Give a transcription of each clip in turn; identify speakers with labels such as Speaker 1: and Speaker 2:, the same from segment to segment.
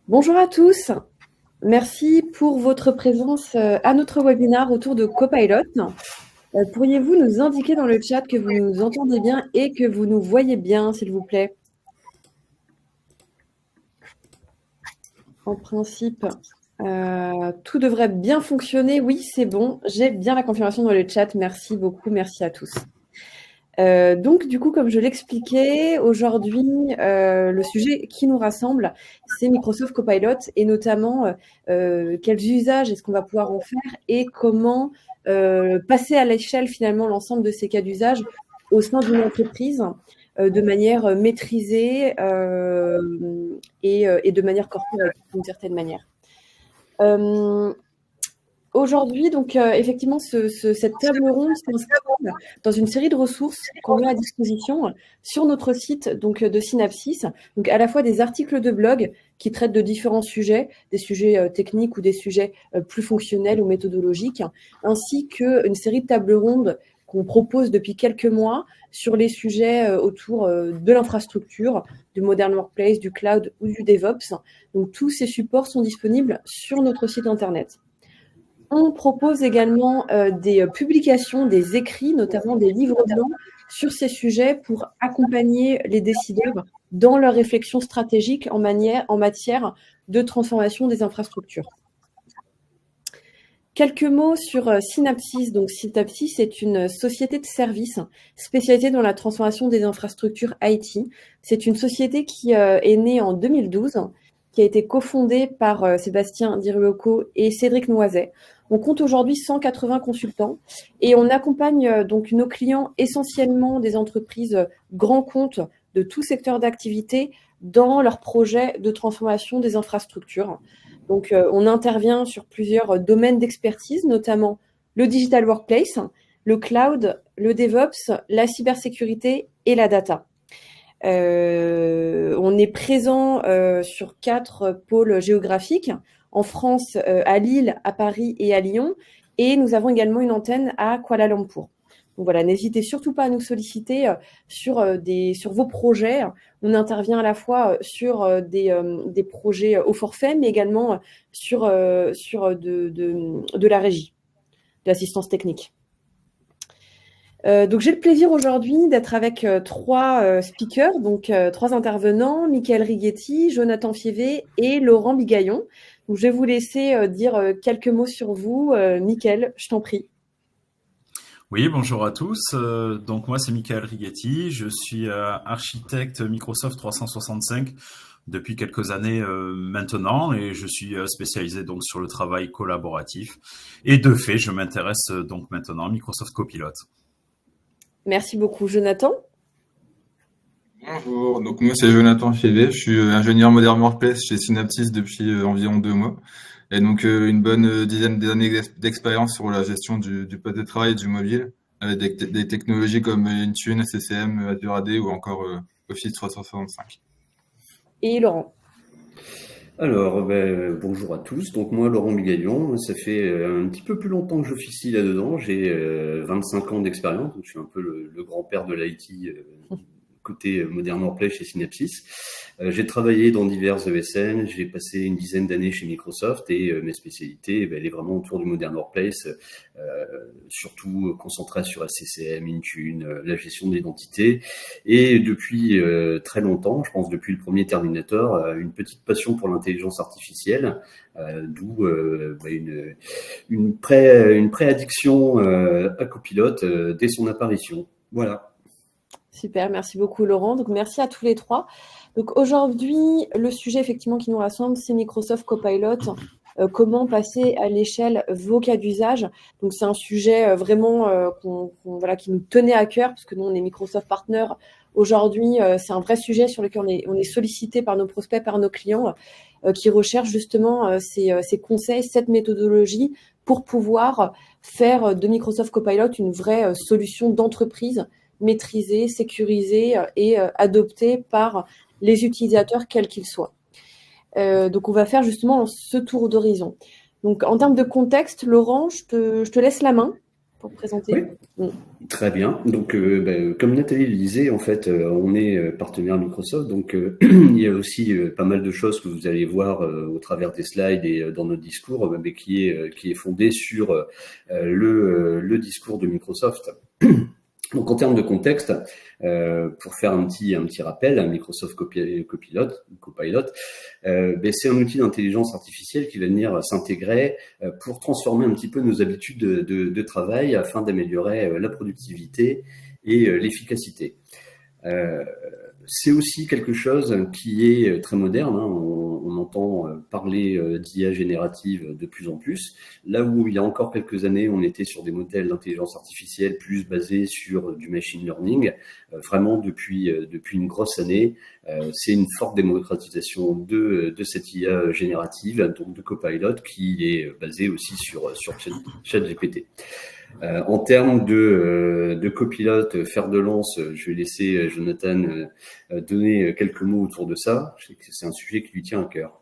Speaker 1: Bonjour à tous, merci pour votre présence à notre webinaire autour de Copilot. Pourriez-vous nous indiquer dans le chat que vous nous entendez bien et que vous nous voyez bien, s'il vous plaît? En principe, tout devrait bien fonctionner. Oui, c'est bon, j'ai bien la confirmation dans le chat. Merci beaucoup, merci à tous. Donc du coup, comme je l'expliquais, aujourd'hui, le sujet qui nous rassemble, c'est Microsoft Copilot et notamment, quels usages est-ce qu'on va pouvoir en faire et comment, passer à l'échelle finalement l'ensemble de ces cas d'usage au sein d'une entreprise, de manière, maîtrisée, et de manière corporate d'une certaine manière. Aujourd'hui, donc, effectivement, cette table ronde s'inscrit dans une série de ressources qu'on met à disposition sur notre site donc, de Synapsys. Donc, à la fois des articles de blog qui traitent de différents sujets, des sujets techniques ou des sujets plus fonctionnels ou méthodologiques, ainsi qu'une série de tables rondes qu'on propose depuis quelques mois sur les sujets autour de l'infrastructure, du Modern Workplace, du cloud ou du DevOps. Donc, tous ces supports sont disponibles sur notre site internet. On propose également des publications, des écrits, notamment des livres blancs sur ces sujets pour accompagner les décideurs dans leur réflexion stratégique en matière de transformation des infrastructures. Quelques mots sur Synapsys. Donc, Synapsys est une société de services spécialisée dans la transformation des infrastructures IT. C'est une société qui est née en 2012, qui a été cofondée par Sébastien Diruoco et Cédric Noiset. On compte aujourd'hui 180 consultants et on accompagne donc nos clients, essentiellement des entreprises grands comptes de tout secteur d'activité, dans leurs projets de transformation des infrastructures. Donc, on intervient sur plusieurs domaines d'expertise, notamment le digital workplace, le cloud, le DevOps, la cybersécurité et la data. On est présent sur 4 pôles géographiques, en France, à Lille, à Paris et à Lyon, et nous avons également une antenne à Kuala Lumpur. Donc voilà, n'hésitez surtout pas à nous solliciter sur vos projets. On intervient à la fois sur des projets au forfait, mais également sur de la régie, de l'assistance technique. Donc j'ai le plaisir aujourd'hui d'être avec 3 speakers, donc 3 intervenants, Michael Righetti, Jonathan Fievé et Laurent Bigaillon. Donc je vais vous laisser dire quelques mots sur vous. Michael, je t'en prie.
Speaker 2: Oui, bonjour à tous. Donc moi, c'est Michael Righetti. Je suis architecte Microsoft 365 depuis quelques années maintenant et je suis spécialisé donc sur le travail collaboratif. Et de fait, je m'intéresse donc maintenant à Microsoft Copilot.
Speaker 1: Merci beaucoup. Jonathan?
Speaker 3: Bonjour, donc moi c'est Jonathan Fievé, je suis ingénieur Modern Workplace chez Synapsys depuis environ 2 mois. Et donc une bonne dizaine d'années d'expérience sur la gestion du poste de travail et du mobile, avec des technologies comme Intune, SCCM, Azure AD ou encore Office 365.
Speaker 1: Et Laurent?
Speaker 4: Alors, bonjour à tous. Donc moi, Laurent Bigaillon, ça fait un petit peu plus longtemps que j'officie là-dedans. J'ai 25 ans d'expérience, donc je suis un peu le grand-père de l'IT côté Modern Workplace chez Synapsys. J'ai travaillé dans divers ESN, j'ai passé une dizaine d'années chez Microsoft et mes spécialités, elle est vraiment autour du Modern Workplace, surtout concentrée sur SCCM, Intune, la gestion d'identité. Et depuis très longtemps, je pense depuis le premier Terminator, une petite passion pour l'intelligence artificielle, d'où une préaddiction à Copilot dès son apparition. Voilà.
Speaker 1: Super, merci beaucoup Laurent. Donc merci à tous les 3. Donc aujourd'hui, le sujet effectivement qui nous rassemble, c'est Microsoft Copilot. Comment passer à l'échelle vos cas d'usage. Donc c'est un sujet vraiment qui nous tenait à cœur, parce que nous on est Microsoft Partner. Aujourd'hui, c'est un vrai sujet sur lequel on est sollicité par nos prospects, par nos clients, qui recherchent justement ces conseils, cette méthodologie pour pouvoir faire de Microsoft Copilot une vraie solution d'entreprise maîtrisée, sécurisée et adoptée par les utilisateurs quels qu'ils soient. Donc on va faire justement ce tour d'horizon. Donc en termes de contexte, Laurent, je te laisse la main. pour présenter?
Speaker 4: Oui. Très bien. Donc, comme Nathalie le disait, en fait, on est partenaire Microsoft. Donc, il y a aussi pas mal de choses que vous allez voir au travers des slides et dans notre discours, mais qui est fondé sur le discours de Microsoft. Donc, en termes de contexte, pour faire un petit rappel, Microsoft Copilot, c'est un outil d'intelligence artificielle qui va venir s'intégrer pour transformer un petit peu nos habitudes de travail afin d'améliorer la productivité et l'efficacité. C'est aussi quelque chose qui est très moderne. On entend parler d'IA générative de plus en plus. Là où il y a encore quelques années, on était sur des modèles d'intelligence artificielle plus basés sur du machine learning. Vraiment, depuis une grosse année, c'est une forte démocratisation de cette IA générative, donc de Copilot, qui est basée aussi sur ChatGPT. En termes de copilote, fer de lance, je vais laisser Jonathan donner quelques mots autour de ça. Je sais que c'est un sujet qui lui tient à cœur.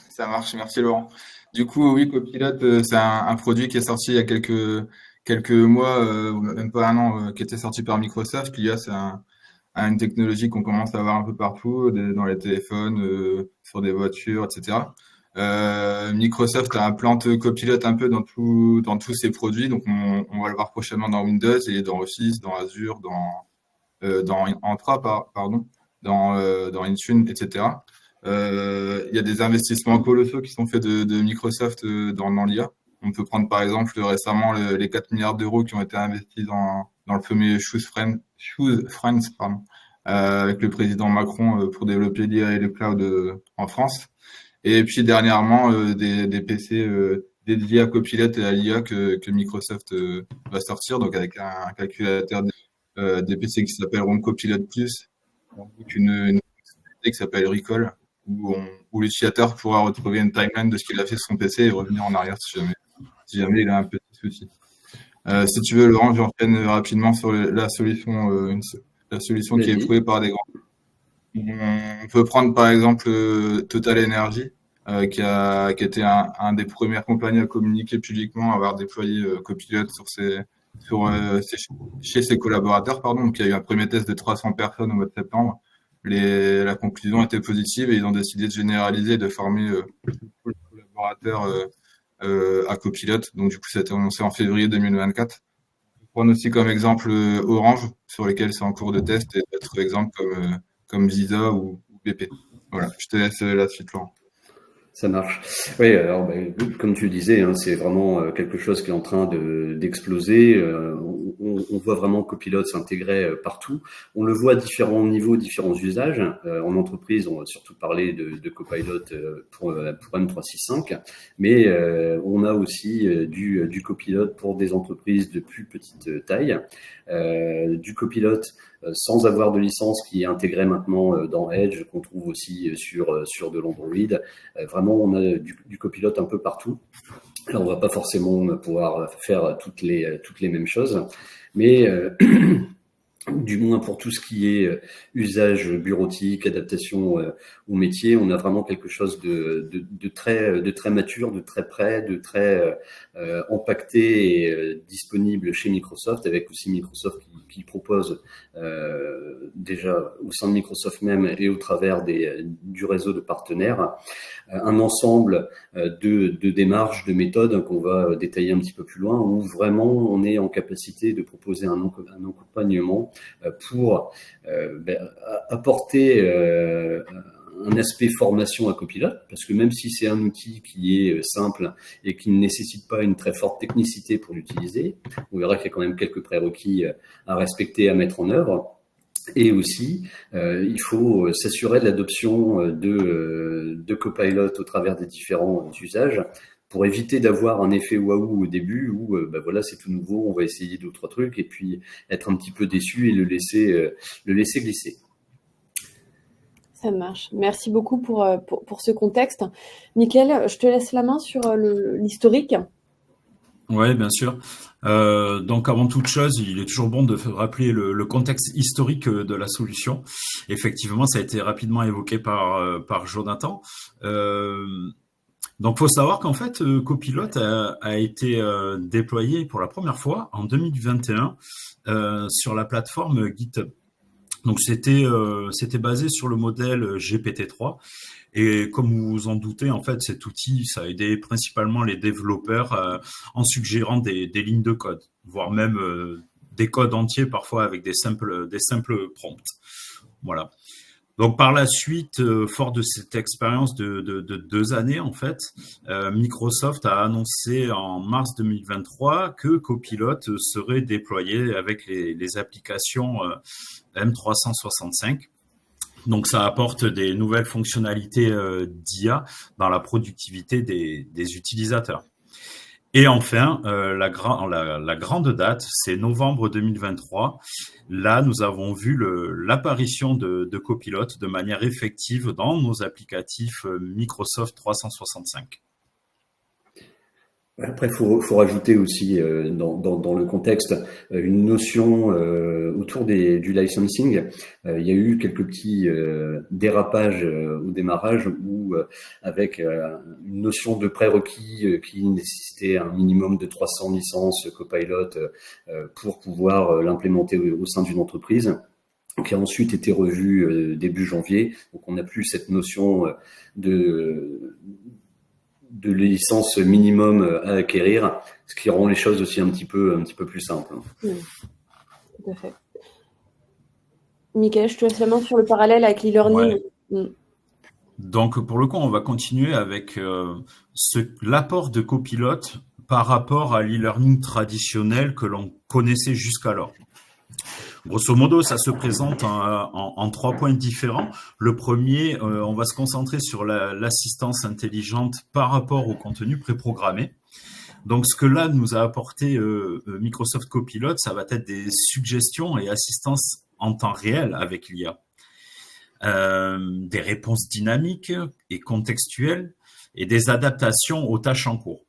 Speaker 3: Ça marche, merci Laurent. Du coup, oui, Copilot, c'est un produit qui est sorti il y a quelques mois, même pas un an, qui était sorti par Microsoft. L'IA, c'est une technologie qu'on commence à voir un peu partout, dans les téléphones, sur des voitures, etc. Microsoft implante Copilot un peu dans tous ses produits, donc on va le voir prochainement dans Windows et dans Office, dans Azure, dans Entra, pardon, dans Intune, etc. Il y a des investissements colossaux qui sont faits de Microsoft dans l'IA. On peut prendre par exemple récemment les 4 milliards d'euros qui ont été investis dans le premier Choose Friends, avec le président Macron pour développer l'IA et le cloud en France. Et puis dernièrement, des PC dédiés à Copilot et à l'IA que Microsoft va sortir, donc avec un calculateur des PC qui s'appelleront Copilot Plus, avec une fonctionnalité qui s'appelle Recall, où l'utilisateur pourra retrouver une timeline de ce qu'il a fait sur son PC et revenir en arrière si jamais il a un petit souci. Si tu veux, Laurent, j'enchaîne rapidement sur la solution qui est éprouvée par des grands. On peut prendre par exemple Total Energy, qui a été un des premières compagnies à communiquer publiquement, à avoir déployé Copilot chez ses collaborateurs. Donc, il y a eu un premier test de 300 personnes au mois de septembre. La conclusion était positive et ils ont décidé de généraliser et de former tous les collaborateurs à Copilot. Donc, du coup, ça a été annoncé en février 2024. On peut prendre aussi comme exemple Orange, sur lesquels c'est en cours de test, et d'autres exemples comme Visa ou BP. Voilà, je te laisse la suite, Laurent.
Speaker 4: Ça marche. Oui, alors comme tu le disais, c'est vraiment quelque chose qui est en train d'exploser. On voit vraiment Copilot s'intégrer partout. On le voit à différents niveaux, différents usages. En entreprise, on va surtout parler de Copilot pour M365, mais on a aussi du Copilot pour des entreprises de plus petite taille, du Copilot sans avoir de licence qui est intégré maintenant dans Edge, qu'on trouve aussi sur de l'Android. Vraiment, on a du Copilot un peu partout. Là, on va pas forcément pouvoir faire toutes les mêmes choses, mais du moins pour tout ce qui est usage bureautique, adaptation au métier, on a vraiment quelque chose de très mature, de très prêt, de très impacté et disponible chez Microsoft, avec aussi Microsoft qui propose déjà au sein de Microsoft même et au travers du réseau de partenaires un ensemble de démarches, de méthodes qu'on va détailler un petit peu plus loin, où vraiment on est en capacité de proposer un accompagnement pour apporter un aspect formation à Copilot, parce que même si c'est un outil qui est simple et qui ne nécessite pas une très forte technicité pour l'utiliser, on verra qu'il y a quand même quelques prérequis à respecter, à mettre en œuvre. Et aussi, il faut s'assurer de l'adoption de Copilot au travers des différents usages, pour éviter d'avoir un effet waouh au début où voilà, c'est tout nouveau, on va essayer 2 ou 3 trucs et puis être un petit peu déçu et le laisser glisser.
Speaker 1: Ça marche. Merci beaucoup pour ce contexte. Mickaël, je te laisse la main sur l'historique.
Speaker 2: Oui, bien sûr. Donc, avant toute chose, il est toujours bon de rappeler le contexte historique de la solution. Effectivement, ça a été rapidement évoqué par Jonathan. Donc, faut savoir qu'en fait, Copilot a été déployé pour la première fois en 2021 sur la plateforme GitHub. Donc, c'était basé sur le modèle GPT-3. Et comme vous vous en doutez, en fait, cet outil, ça a aidé principalement les développeurs en suggérant des lignes de code, voire même des codes entiers parfois avec des simples prompts. Voilà. Donc par la suite, fort de cette expérience de 2 années en fait, Microsoft a annoncé en mars 2023 que Copilot serait déployé avec les applications M365. Donc ça apporte des nouvelles fonctionnalités d'IA dans la productivité des utilisateurs. Et enfin, la grande date, c'est novembre 2023. Là, nous avons vu l'apparition de Copilot de manière effective dans nos applicatifs Microsoft 365.
Speaker 4: Après, faut rajouter aussi dans le contexte une notion autour du licensing. Il y a eu quelques petits dérapages au démarrage où avec une notion de prérequis qui nécessitait un minimum de 300 licences Copilot pour pouvoir l'implémenter au sein d'une entreprise, qui a ensuite été revue début janvier. Donc on n'a plus cette notion de licence minimum à acquérir, ce qui rend les choses aussi un petit peu plus simples.
Speaker 1: Tout à fait. Mickaël, je te laisse la main sur le parallèle avec l'e-learning.
Speaker 2: Ouais. Donc, pour le coup, on va continuer avec l'apport de Copilot par rapport à l'e-learning traditionnel que l'on connaissait jusqu'alors. Grosso modo, ça se présente en 3 points différents. Le premier, on va se concentrer sur l'assistance intelligente par rapport au contenu préprogrammé. Donc, ce que là nous a apporté Microsoft Copilot, ça va être des suggestions et assistance en temps réel avec l'IA. Des réponses dynamiques et contextuelles et des adaptations aux tâches en cours.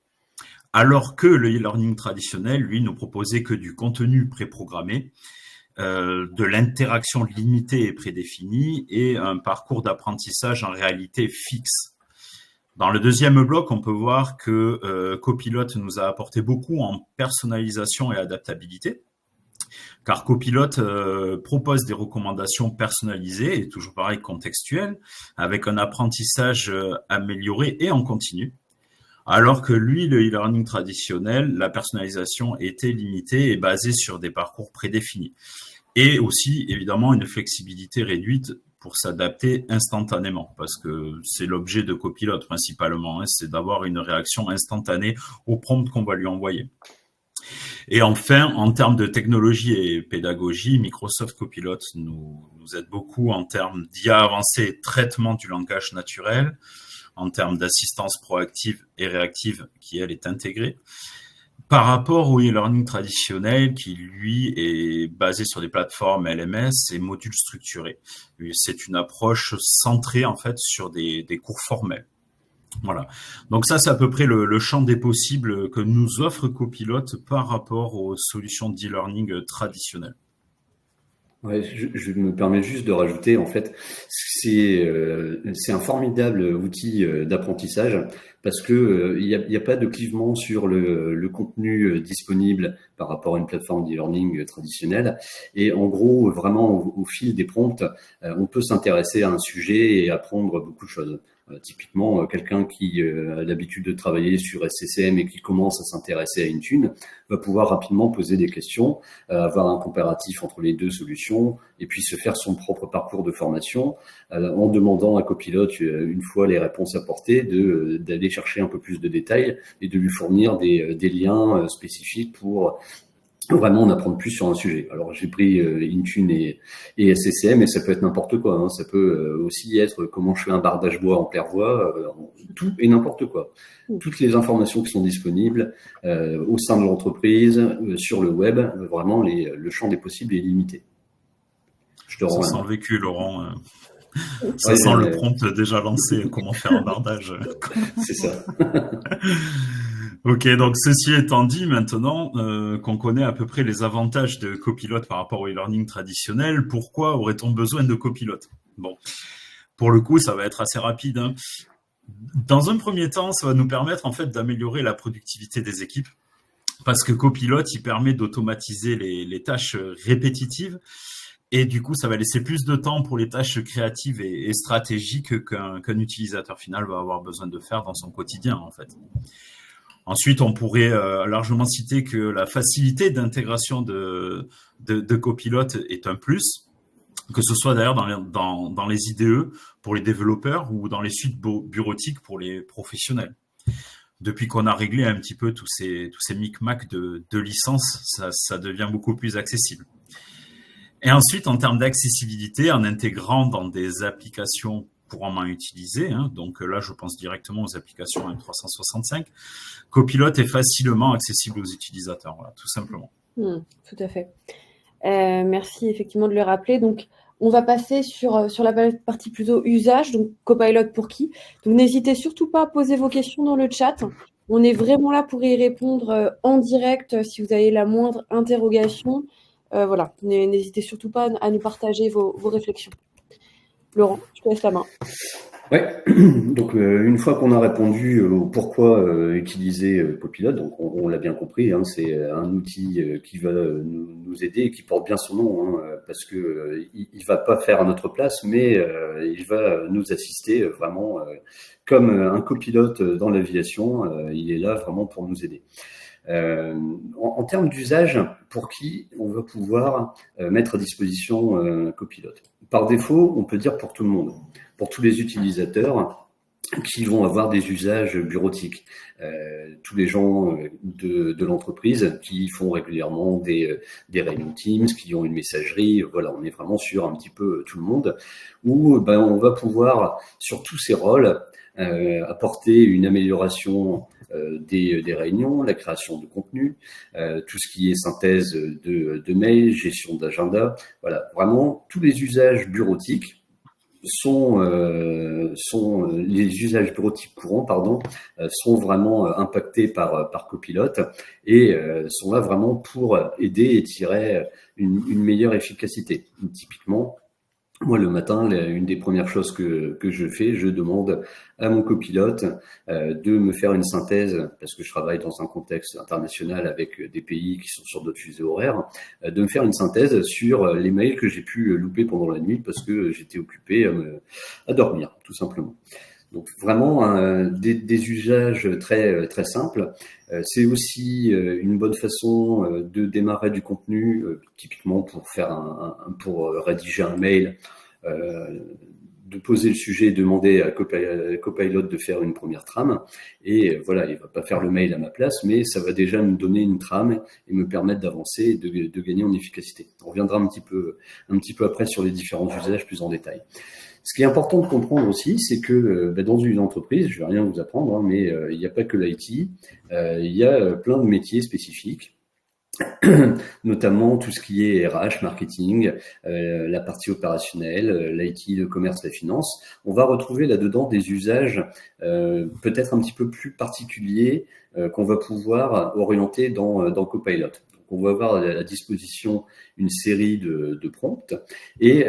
Speaker 2: Alors que le e-learning traditionnel, lui, ne proposait que du contenu préprogrammé, de l'interaction limitée et prédéfinie et un parcours d'apprentissage en réalité fixe. Dans le deuxième bloc, on peut voir que Copilot nous a apporté beaucoup en personnalisation et adaptabilité, car Copilot propose des recommandations personnalisées et toujours pareil contextuelles, avec un apprentissage amélioré et en continu. Alors que lui, le e-learning traditionnel, la personnalisation était limitée et basée sur des parcours prédéfinis. Et aussi, évidemment, une flexibilité réduite pour s'adapter instantanément, parce que c'est l'objet de Copilot principalement, c'est d'avoir une réaction instantanée au prompt qu'on va lui envoyer. Et enfin, en termes de technologie et pédagogie, Microsoft Copilot nous aide beaucoup en termes d'IA avancée et traitement du langage naturel, en termes d'assistance proactive et réactive qui, elle, est intégrée, par rapport au e-learning traditionnel qui, lui, est basé sur des plateformes LMS et modules structurés. C'est une approche centrée, en fait, sur des cours formels. Voilà. Donc ça, c'est à peu près le champ des possibles que nous offre Copilot par rapport aux solutions d'e-learning traditionnelles.
Speaker 4: Ouais, je me permets juste de rajouter, en fait, c'est un formidable outil d'apprentissage parce que il y a pas de clivement sur le contenu disponible par rapport à une plateforme d'e-learning traditionnelle. Et en gros, vraiment au fil des prompts, on peut s'intéresser à un sujet et apprendre beaucoup de choses. Typiquement, quelqu'un qui a l'habitude de travailler sur SCCM et qui commence à s'intéresser à Intune va pouvoir rapidement poser des questions, avoir un comparatif entre les deux solutions et puis se faire son propre parcours de formation en demandant à Copilot, une fois les réponses apportées, d'aller chercher un peu plus de détails et de lui fournir des liens spécifiques pour vraiment en apprendre plus sur un sujet. Alors j'ai pris Intune et SCCM, mais ça peut être n'importe quoi. Hein. Ça peut aussi être comment je fais un bardage bois en claire-voie, tout et n'importe quoi. Toutes les informations qui sont disponibles au sein de l'entreprise, sur le web, vraiment le champ des possibles est limité. Je te rends.
Speaker 2: Ça sent le vécu, Laurent. Ça sent le prompt déjà lancé. Comment faire un bardage.
Speaker 4: C'est ça.
Speaker 2: Ok, donc ceci étant dit, maintenant qu'on connaît à peu près les avantages de Copilot par rapport au e-learning traditionnel, pourquoi aurait-on besoin de Copilot? Bon, pour le coup, ça va être assez rapide. Hein. Dans un premier temps, ça va nous permettre en fait d'améliorer la productivité des équipes parce que Copilot, il permet d'automatiser les tâches répétitives et du coup, ça va laisser plus de temps pour les tâches créatives et stratégiques qu'un utilisateur final va avoir besoin de faire dans son quotidien en fait. Ensuite, on pourrait largement citer que la facilité d'intégration de Copilot est un plus, que ce soit d'ailleurs dans les IDE pour les développeurs ou dans les suites bureautiques pour les professionnels. Depuis qu'on a réglé un petit peu tous ces micmacs de licences, ça devient beaucoup plus accessible. Et ensuite, en termes d'accessibilité, en intégrant dans des applications couramment utilisées, donc là, je pense directement aux applications M365, Copilot est facilement accessible aux utilisateurs, voilà, tout simplement.
Speaker 1: Tout à fait. Merci effectivement de le rappeler. Donc, on va passer sur la partie plutôt usage, donc Copilot pour qui. Donc, n'hésitez surtout pas à poser vos questions dans le chat. On est vraiment là pour y répondre en direct si vous avez la moindre interrogation. Voilà, n'hésitez surtout pas à nous partager vos réflexions. Laurent, je te laisse la main.
Speaker 4: Ouais, donc une fois qu'on a répondu au pourquoi utiliser Copilot, donc on l'a bien compris, c'est un outil qui va nous aider et qui porte bien son nom, parce que il va pas faire à notre place, mais il va nous assister vraiment comme un copilote dans l'aviation. Il est là vraiment pour nous aider. En termes d'usage, pour qui on va pouvoir mettre à disposition Copilot? Par défaut, on peut dire pour tout le monde, pour tous les utilisateurs qui vont avoir des usages bureautiques, tous les gens de l'entreprise qui font régulièrement des réunions Teams, qui ont une messagerie, voilà, on est vraiment sur un petit peu tout le monde, où on va pouvoir, sur tous ces rôles, apporter une amélioration des réunions, la création de contenu, tout ce qui est synthèse de mails, gestion d'agenda, voilà, vraiment tous les usages bureautiques sont les usages bureautiques courants, sont vraiment impactés par Copilot et sont là vraiment pour aider et tirer une meilleure efficacité. Typiquement, moi, le matin, une des premières choses que je fais, je demande à mon copilote de me faire une synthèse, parce que je travaille dans un contexte international avec des pays qui sont sur d'autres fusées horaires, de me faire une synthèse sur les mails que j'ai pu louper pendant la nuit parce que j'étais occupé à dormir, tout simplement. Donc vraiment des usages très très simples. C'est aussi une bonne façon de démarrer du contenu, typiquement pour pour rédiger un mail, de poser le sujet, demander à Copilot de faire une première trame. Et voilà, il va pas faire le mail à ma place, mais ça va déjà me donner une trame et me permettre d'avancer et de gagner en efficacité. On reviendra un petit peu après sur les différents usages plus en détail. Ce qui est important de comprendre aussi, c'est que dans une entreprise, je vais rien vous apprendre, mais il n'y a pas que l'IT, il y a plein de métiers spécifiques, notamment tout ce qui est RH, marketing, la partie opérationnelle, l'IT, le commerce, la finance. On va retrouver là-dedans des usages peut-être un petit peu plus particuliers qu'on va pouvoir orienter dans Copilot. On va avoir à la disposition une série de prompts et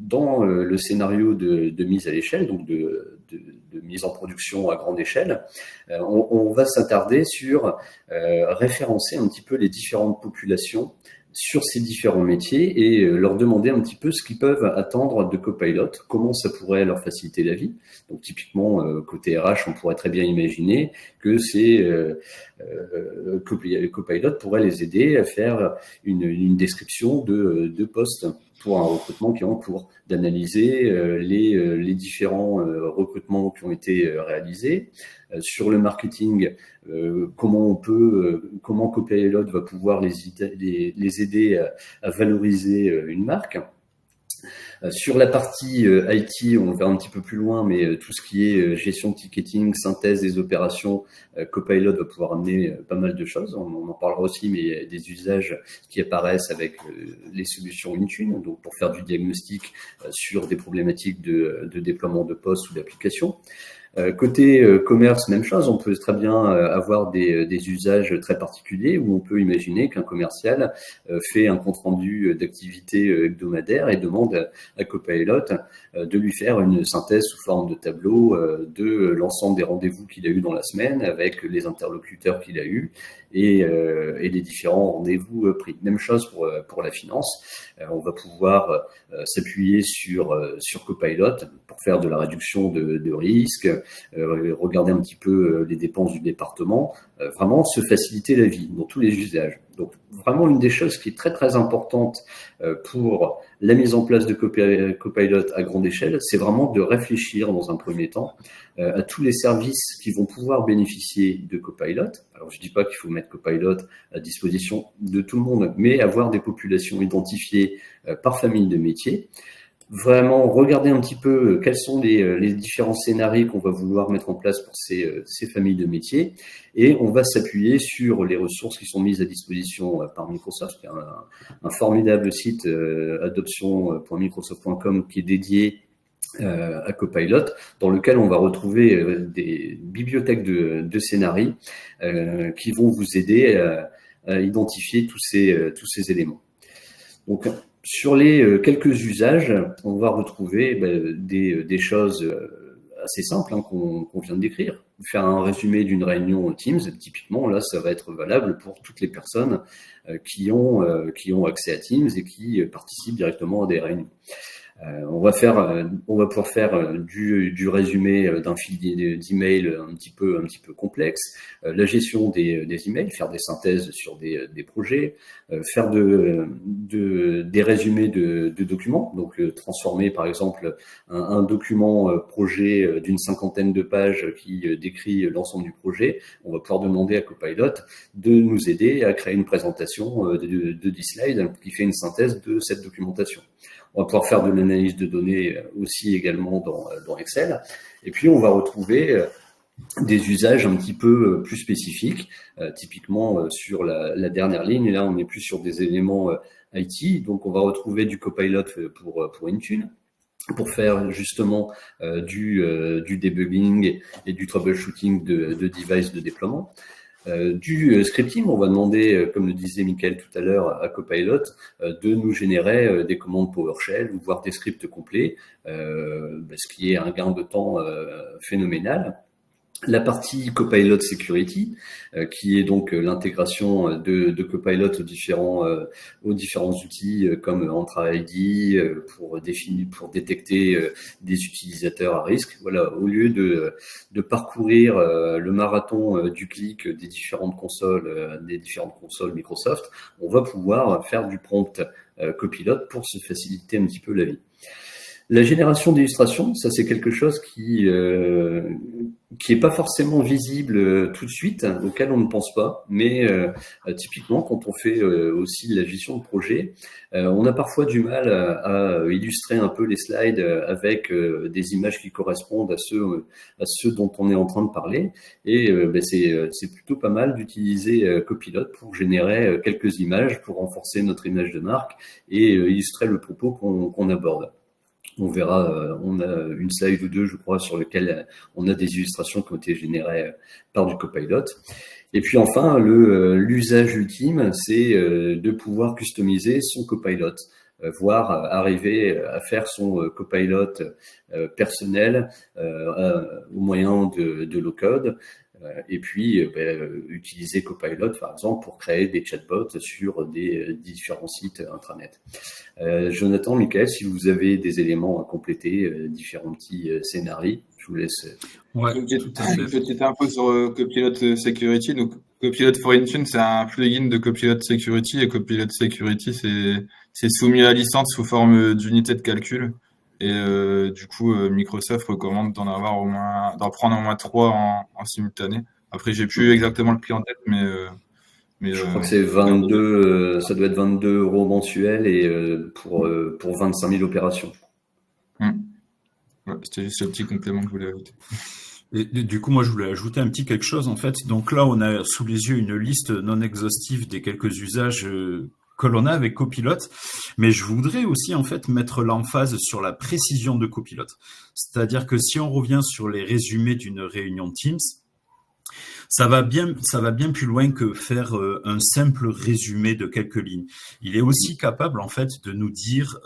Speaker 4: dans le scénario de mise à l'échelle, donc de mise en production à grande échelle, on va s'attarder sur référencer un petit peu les différentes populations sur ces différents métiers et leur demander un petit peu ce qu'ils peuvent attendre de Copilot, comment ça pourrait leur faciliter la vie. Donc typiquement, côté RH, on pourrait très bien imaginer que Copilot pourrait les aider à faire une description de postes pour un recrutement qui est en cours, d'analyser les différents recrutements qui ont été réalisés. Sur le marketing, comment Copilot va pouvoir les aider à valoriser une marque. Sur la partie IT, on va un petit peu plus loin, mais tout ce qui est gestion de ticketing, synthèse des opérations, Copilot va pouvoir amener pas mal de choses. On en parlera aussi, mais il y a des usages qui apparaissent avec les solutions Intune, donc pour faire du diagnostic sur des problématiques de déploiement de postes ou d'applications. Côté commerce, même chose, on peut très bien avoir des usages très particuliers où on peut imaginer qu'un commercial fait un compte-rendu d'activité hebdomadaire et demande à Copilot de lui faire une synthèse sous forme de tableau de l'ensemble des rendez-vous qu'il a eu dans la semaine avec les interlocuteurs qu'il a eu et les différents rendez-vous pris. Même chose pour la finance. On va pouvoir s'appuyer sur Copilot pour faire de la réduction de risques, regarder un petit peu les dépenses du département, vraiment se faciliter la vie dans tous les usages. Donc vraiment une des choses qui est très très importante pour la mise en place de Copilot à grande échelle, c'est vraiment de réfléchir dans un premier temps à tous les services qui vont pouvoir bénéficier de Copilot. Alors je dis pas qu'il faut mettre Copilot à disposition de tout le monde, mais avoir des populations identifiées par famille de métiers. Vraiment regarder un petit peu quels sont les différents scénarios qu'on va vouloir mettre en place pour ces familles de métiers, et on va s'appuyer sur les ressources qui sont mises à disposition par Microsoft, qui est un formidable site adoption.microsoft.com qui est dédié à Copilot, dans lequel on va retrouver des bibliothèques de scénarios qui vont vous aider à identifier tous ces éléments. Donc, sur les quelques usages, on va retrouver des choses assez simples qu'on vient de décrire. Faire un résumé d'une réunion Teams, typiquement, là, ça va être valable pour toutes les personnes qui ont accès à Teams et qui participent directement à des réunions. On va pouvoir faire du résumé d'un fil d'email un petit peu complexe, la gestion des emails, faire des synthèses sur des projets, faire des résumés de documents, donc transformer par exemple un document projet d'une 50aine de pages qui décrit l'ensemble du projet. On va pouvoir demander à Copilot de nous aider à créer une présentation de 10 slides qui fait une synthèse de cette documentation. On va pouvoir faire de l'analyse de données aussi également dans Excel. Et puis, on va retrouver des usages un petit peu plus spécifiques, typiquement sur la dernière ligne. Et là, on est plus sur des éléments IT. Donc, on va retrouver du Copilot pour Intune, pour faire justement du debugging et du troubleshooting de devices de déploiement. Du scripting, on va demander, comme le disait Michael tout à l'heure, à Copilot, de nous générer des commandes PowerShell ou voire des scripts complets, ce qui est un gain de temps phénoménal. La partie Copilot Security, qui est donc l'intégration de Copilot aux différents outils comme Entra ID pour détecter des utilisateurs à risque. Voilà, au lieu de parcourir le marathon du clic des différentes consoles Microsoft, on va pouvoir faire du prompt Copilot pour se faciliter un petit peu la vie. La génération d'illustrations, ça c'est quelque chose qui est pas forcément visible tout de suite, auquel on ne pense pas, mais typiquement quand on fait aussi la gestion de projet, on a parfois du mal à illustrer un peu les slides avec des images qui correspondent à ceux dont on est en train de parler, et c'est plutôt pas mal d'utiliser Copilot pour générer quelques images pour renforcer notre image de marque et illustrer le propos qu'on aborde. On verra, on a une slide ou deux, je crois, sur lequel on a des illustrations qui ont été générées par du Copilot. Et puis enfin, l'usage ultime, c'est de pouvoir customiser son Copilot, voire arriver à faire son Copilot personnel au moyen de low-code. Et puis, utiliser Copilot, par exemple, pour créer des chatbots sur des différents sites intranet. Jonathan, Michael, si vous avez des éléments à compléter, différents petits scénarios, je vous laisse.
Speaker 3: Ouais, une petite info sur Copilot Security. Donc, Copilot for Intune, c'est un plugin de Copilot Security, et Copilot Security, c'est soumis à licence sous forme d'unité de calcul. Et du coup, Microsoft recommande d'en prendre au moins 3 en simultané. Après, j'ai plus exactement le prix en tête, mais
Speaker 4: je crois que c'est 22, ça doit être 22 € mensuels et pour 25 000 opérations.
Speaker 3: Ouais, c'était juste ce petit complément que je voulais ajouter.
Speaker 2: Et du coup, moi, je voulais ajouter un petit quelque chose, en fait. Donc là, on a sous les yeux une liste non exhaustive des quelques usages que l'on a avec Copilot, mais je voudrais aussi en fait mettre l'emphase sur la précision de Copilot. C'est-à-dire que si on revient sur les résumés d'une réunion Teams, ça va bien plus loin que faire un simple résumé de quelques lignes. Il est aussi capable en fait de nous dire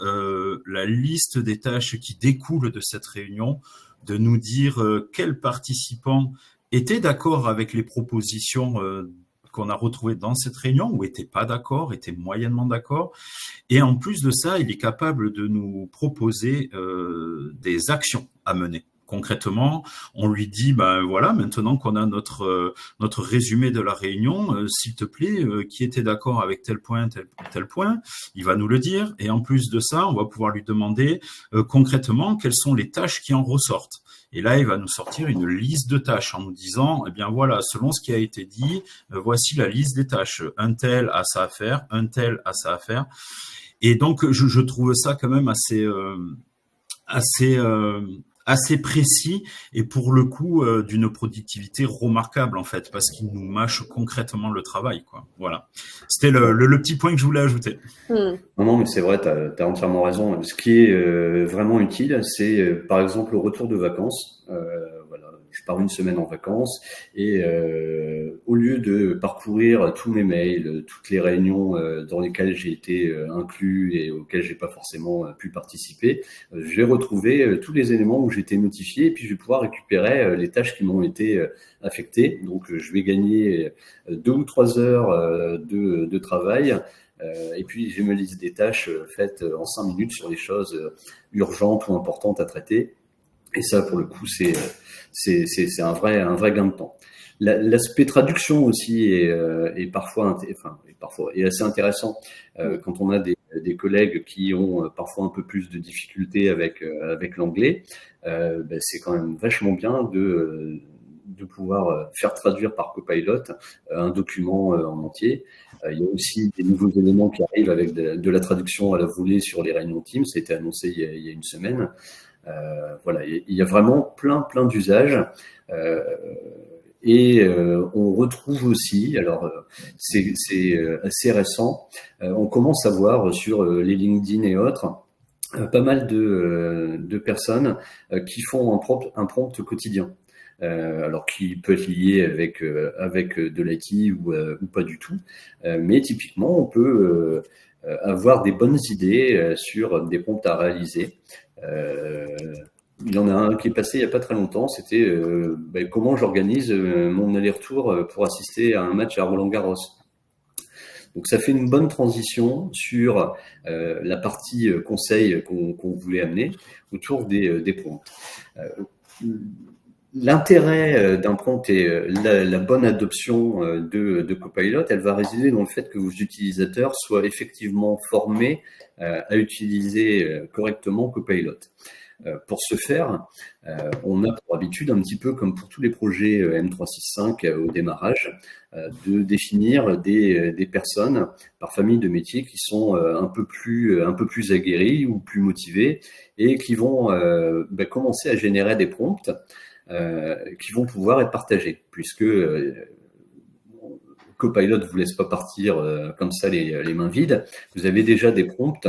Speaker 2: la liste des tâches qui découlent de cette réunion, de nous dire quels participants étaient d'accord avec les propositions qu'on a retrouvées dans cette réunion ou étaient pas d'accord, étaient moyennement d'accord. Et en plus de ça, il est capable de nous proposer des actions à mener. Concrètement, on lui dit, ben voilà, maintenant qu'on a notre résumé de la réunion, s'il te plaît, qui était d'accord avec tel point, tel point, il va nous le dire. Et en plus de ça, on va pouvoir lui demander concrètement quelles sont les tâches qui en ressortent. Et là, il va nous sortir une liste de tâches en nous disant, eh bien voilà, selon ce qui a été dit, voici la liste des tâches. Un tel a ça à faire, un tel a ça à faire. Et donc, je trouve ça quand même assez précis et pour le coup d'une productivité remarquable en fait, parce qu'il nous mâche concrètement le travail, quoi. Voilà. C'était le petit point que je voulais ajouter.
Speaker 4: Non, mais c'est vrai, t'as entièrement raison. Ce qui est vraiment utile, c'est par exemple le retour de vacances. Voilà, je pars une semaine en vacances et au lieu de parcourir tous mes mails, toutes les réunions dans lesquelles j'ai été inclus et auxquelles j'ai pas forcément pu participer, je vais retrouver tous les éléments où j'ai été notifié et puis je vais pouvoir récupérer les tâches qui m'ont été affectées. Donc je vais gagner 2 ou 3 heures de travail. Et puis j'ai ma liste des tâches faites en 5 minutes sur les choses urgentes ou importantes à traiter. Et ça, pour le coup, c'est un vrai gain de temps. L'aspect traduction aussi est parfois est assez intéressant quand on a des collègues qui ont parfois un peu plus de difficultés avec l'anglais. C'est quand même vachement bien de pouvoir faire traduire par Copilot un document en entier. Il y a aussi des nouveaux éléments qui arrivent avec de la traduction à la volée sur les réunions Teams. Ça a été annoncé il y a une semaine. Voilà, il y a vraiment plein d'usages. Et on retrouve aussi, alors c'est assez récent, on commence à voir sur les LinkedIn et autres pas mal de personnes qui font un prompt quotidien. Alors qui peut être lié avec de l'IT ou pas du tout, mais typiquement on peut avoir des bonnes idées sur des prompts à réaliser. Il y en a un qui est passé il n'y a pas très longtemps, c'était comment j'organise mon aller-retour pour assister à un match à Roland-Garros. Donc ça fait une bonne transition sur la partie conseil qu'on voulait amener autour des prompts. L'intérêt d'un prompt et la bonne adoption de Copilot, elle va résider dans le fait que vos utilisateurs soient effectivement formés à utiliser correctement Copilot. Pour ce faire, on a pour habitude, un petit peu comme pour tous les projets M365 au démarrage, de définir des personnes par famille de métiers qui sont un peu plus aguerries ou plus motivées et qui vont commencer à générer des prompts qui vont pouvoir être partagés, puisque Copilot ne vous laisse pas partir comme ça les mains vides. Vous avez déjà des prompts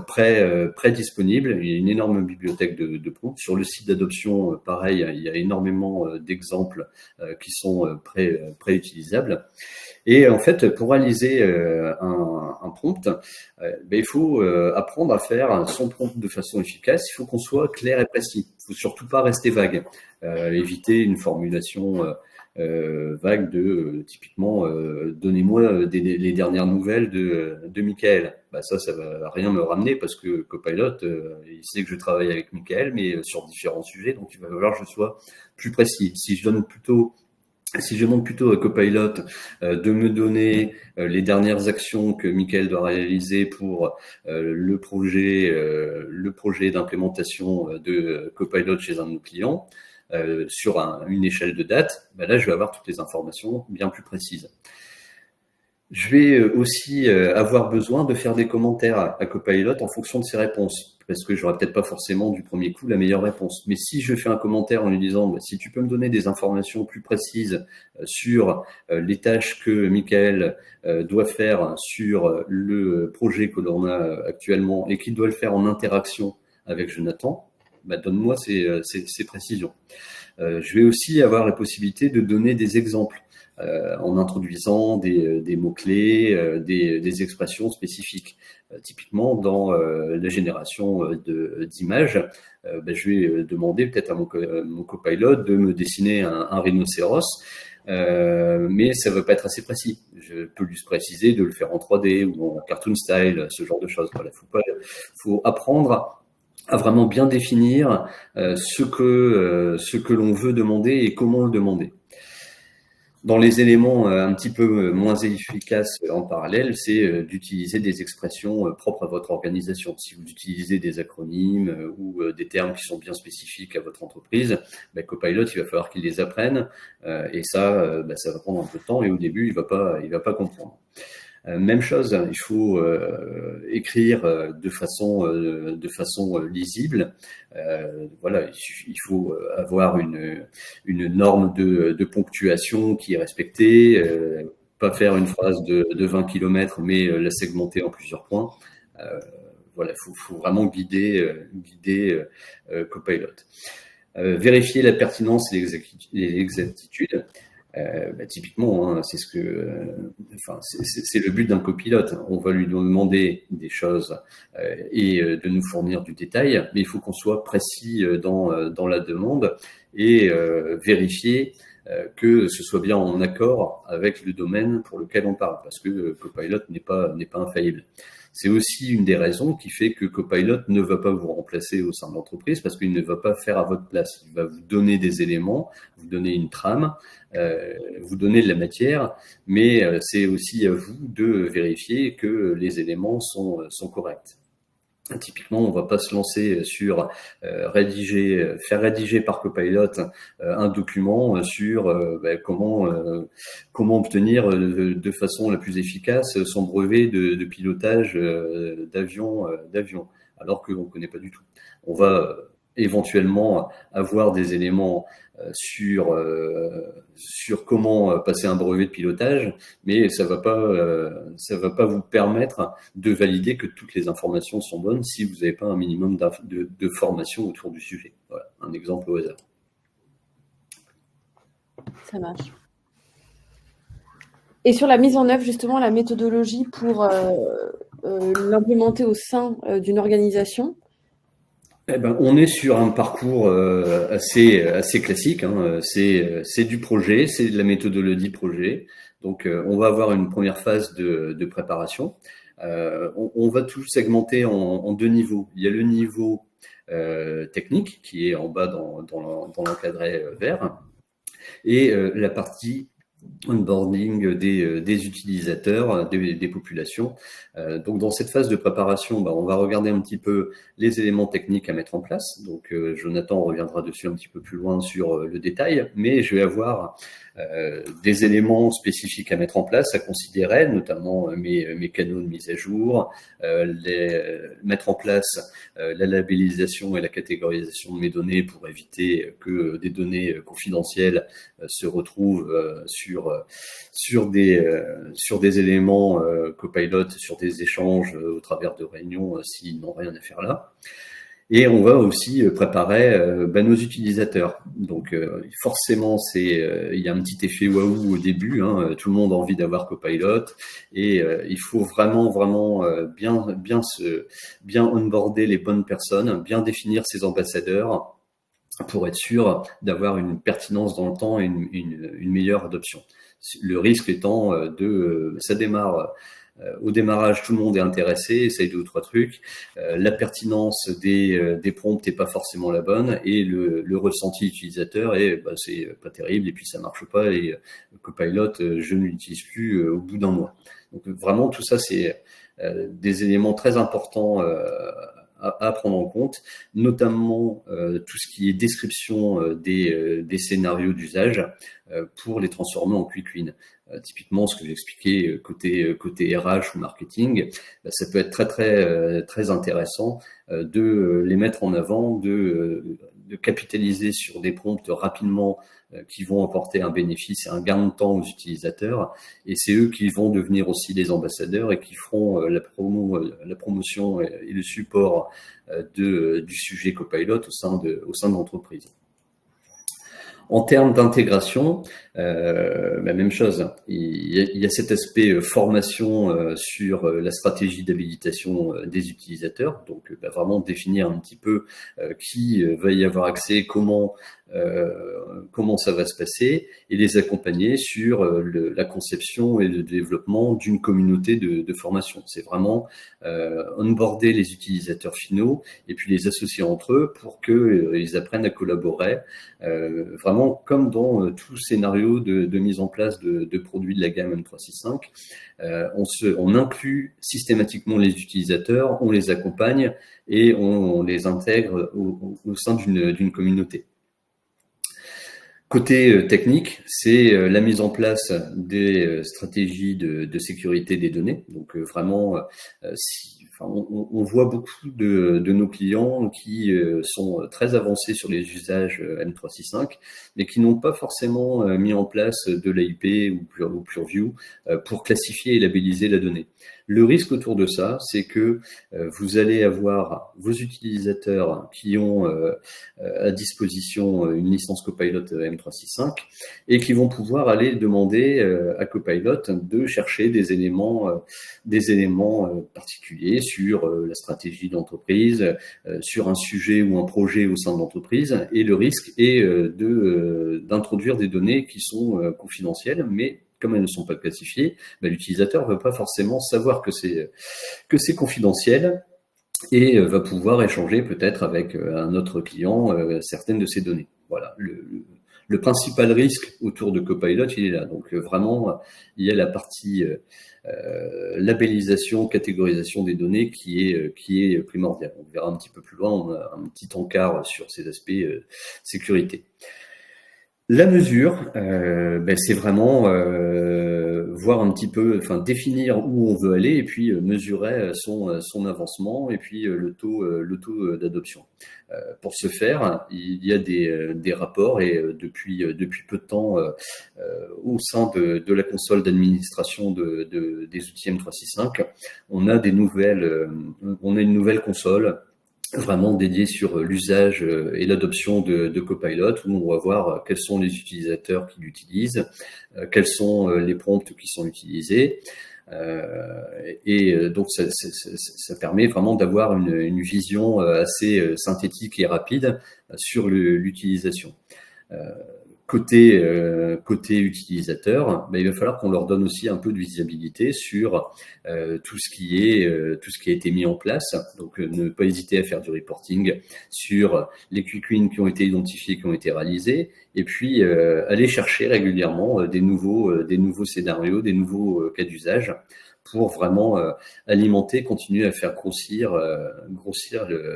Speaker 4: pré-disponibles. Il y a une énorme bibliothèque de prompts. Sur le site d'adoption, pareil, il y a énormément d'exemples qui sont pré-utilisables. Et en fait, pour réaliser un prompt, il faut apprendre à faire son prompt de façon efficace. Il faut qu'on soit clair et précis. Il ne faut surtout pas rester vague. Éviter une formulation vague de typiquement donnez-moi les dernières nouvelles de Michael. Ça va rien me ramener parce que Copilot, il sait que je travaille avec Michael, mais sur différents sujets, donc il va falloir que je sois plus précis. Si je demande plutôt à Copilot de me donner les dernières actions que Michael doit réaliser pour le projet d'implémentation de Copilot chez un de nos clients, sur une échelle de date, là je vais avoir toutes les informations bien plus précises. Je vais aussi avoir besoin de faire des commentaires à Copilot en fonction de ses réponses. parce que j'aurai peut-être pas forcément du premier coup la meilleure réponse. Mais si je fais un commentaire en lui disant si tu peux me donner des informations plus précises sur les tâches que Michael doit faire sur le projet que l'on a actuellement et qu'il doit le faire en interaction avec Jonathan, donne-moi ces précisions. Je vais aussi avoir la possibilité de donner des exemples en introduisant des mots-clés, des expressions spécifiques. Typiquement, dans la génération d'images, je vais demander peut-être à mon copilote de me dessiner un rhinocéros, mais ça ne va pas être assez précis. Je peux lui préciser de le faire en 3D ou en cartoon style, ce genre de choses. Voilà, faut apprendre à vraiment bien définir ce que l'on veut demander et comment le demander. Dans les éléments un petit peu moins efficaces en parallèle, c'est d'utiliser des expressions propres à votre organisation. Si vous utilisez des acronymes ou des termes qui sont bien spécifiques à votre entreprise, Copilot, il va falloir qu'il les apprenne et ça va prendre un peu de temps et au début, il va pas comprendre. Même chose, il faut écrire de façon lisible. Voilà, il faut avoir une norme de ponctuation qui est respectée, pas faire une phrase de 20 km, mais la segmenter en plusieurs points. Voilà, faut vraiment guider Copilot. Vérifier la pertinence et l'exactitude. Typiquement, c'est le but d'un copilote. On va lui demander des choses et de nous fournir du détail, mais il faut qu'on soit précis dans la demande et vérifier que ce soit bien en accord avec le domaine pour lequel on parle, parce que Copilot n'est pas infaillible. C'est aussi une des raisons qui fait que Copilot ne va pas vous remplacer au sein de l'entreprise parce qu'il ne va pas faire à votre place. Il va vous donner des éléments, vous donner une trame, vous donner de la matière, mais c'est aussi à vous de vérifier que les éléments sont corrects. Typiquement, on ne va pas se lancer sur faire rédiger par Copilot un document sur comment obtenir de façon la plus efficace son brevet de pilotage d'avion, alors que l'on ne connaît pas du tout. On va éventuellement avoir des éléments sur comment passer un brevet de pilotage, mais ça va pas vous permettre de valider que toutes les informations sont bonnes si vous n'avez pas un minimum de formation autour du sujet. Voilà, un exemple au hasard.
Speaker 1: Ça marche. Et sur la mise en œuvre, justement, la méthodologie pour l'implémenter au sein d'une organisation?
Speaker 4: On est sur un parcours assez classique. C'est du projet, c'est de la méthodologie projet. Donc, on va avoir une première phase de préparation. On va tout segmenter en deux niveaux. Il y a le niveau technique qui est en bas dans l'encadré vert et la partie onboarding des utilisateurs, des populations. Donc, dans cette phase de préparation, on va regarder un petit peu les éléments techniques à mettre en place. Donc, Jonathan reviendra dessus un petit peu plus loin sur le détail, mais je vais avoir des éléments spécifiques à mettre en place, à considérer, notamment mes canaux de mise à jour, mettre en place la labellisation et la catégorisation de mes données pour éviter que des données confidentielles se retrouvent sur des éléments Copilot, sur des échanges au travers de réunions s'ils n'ont rien à faire là. Et on va aussi préparer nos utilisateurs. Donc forcément, il y a un petit effet waouh au début. Tout le monde a envie d'avoir Copilot et il faut vraiment bien onboarder les bonnes personnes, bien définir ses ambassadeurs pour être sûr d'avoir une pertinence dans le temps et une meilleure adoption. Le risque étant ça démarre. Au démarrage, tout le monde est intéressé, essaye 2 ou 3 trucs. La pertinence des prompts n'est pas forcément la bonne et le ressenti utilisateur c'est pas terrible et puis ça marche pas et Copilot, je ne l'utilise plus au bout d'un mois. Donc vraiment tout ça c'est des éléments très importants à prendre en compte, notamment tout ce qui est description des scénarios d'usage pour les transformer en quick win. Typiquement, ce que j'ai expliqué côté RH ou marketing, ça peut être très intéressant de les mettre en avant, de capitaliser sur des prompts rapidement qui vont apporter un bénéfice et un gain de temps aux utilisateurs. Et c'est eux qui vont devenir aussi les ambassadeurs et qui feront la promotion et le support du sujet Copilot au sein de l'entreprise. En termes d'intégration, même chose. Il y a cet aspect formation sur la stratégie d'habilitation des utilisateurs. Donc, vraiment définir un petit peu qui va y avoir accès, comment ça va se passer, et les accompagner sur la conception et le développement d'une communauté de formation. C'est vraiment onboarder les utilisateurs finaux et puis les associer entre eux pour qu'ils apprennent à collaborer, vraiment comme dans tout scénario de mise en place de produits de la gamme M365. On inclut systématiquement les utilisateurs, on les accompagne et on les intègre au sein d'une communauté. Côté technique, c'est la mise en place des stratégies de sécurité des données. Donc vraiment, on voit beaucoup de nos clients qui sont très avancés sur les usages M365, mais qui n'ont pas forcément mis en place de l'AIP ou Purview pour classifier et labelliser la donnée. Le risque autour de ça, c'est que vous allez avoir vos utilisateurs qui ont à disposition une licence Copilot M365 et qui vont pouvoir aller demander à Copilot de chercher des éléments particuliers sur la stratégie d'entreprise, sur un sujet ou un projet au sein de l'entreprise. Et le risque est d'introduire des données qui sont confidentielles, mais comme elles ne sont pas classifiées, l'utilisateur ne veut pas forcément savoir que c'est confidentiel et va pouvoir échanger peut-être avec un autre client certaines de ces données. Voilà, le principal risque autour de Copilot, il est là. Donc vraiment, il y a la partie labellisation, catégorisation des données qui est primordiale. On verra un petit peu plus loin, on a un petit encart sur ces aspects sécurité. La mesure, c'est vraiment voir un petit peu, définir où on veut aller et puis mesurer son avancement et puis le taux d'adoption. Pour ce faire, il y a des rapports et depuis peu de temps au sein de la console d'administration des outils M365, on a une nouvelle console vraiment dédié sur l'usage et l'adoption de Copilot, où on va voir quels sont les utilisateurs qui l'utilisent, quels sont les prompts qui sont utilisés. Et donc, ça permet vraiment d'avoir une vision assez synthétique et rapide sur l'utilisation. Côté utilisateur, il va falloir qu'on leur donne aussi un peu de visibilité sur tout ce qui a été mis en place. Donc, ne pas hésiter à faire du reporting sur les quick wins qui ont été identifiés, qui ont été réalisés, et puis aller chercher régulièrement des nouveaux scénarios, des nouveaux cas d'usage pour vraiment alimenter, continuer à faire grossir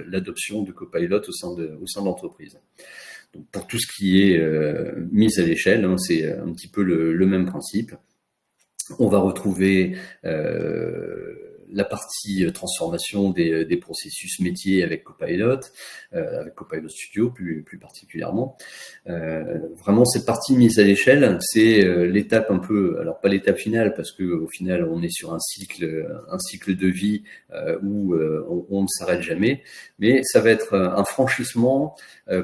Speaker 4: l'adoption de Copilot au sein de l'entreprise. Donc, pour tout ce qui est mise à l'échelle, c'est un petit peu le même principe. On va retrouver la partie transformation des processus métiers avec Copilot Studio plus particulièrement. Vraiment, cette partie mise à l'échelle, c'est l'étape un peu, alors pas l'étape finale parce que au final on est sur un cycle de vie où on ne s'arrête jamais, mais ça va être un franchissement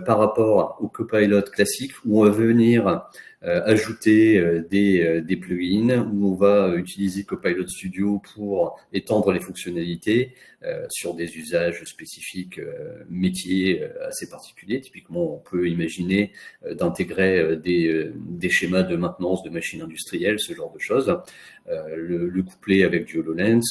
Speaker 4: par rapport au Copilot classique où on va venir ajouter des plugins, où on va utiliser Copilot Studio pour étendre les fonctionnalités sur des usages spécifiques métiers assez particuliers. Typiquement, on peut imaginer d'intégrer des schémas de maintenance de machines industrielles, ce genre de choses, le coupler du HoloLens.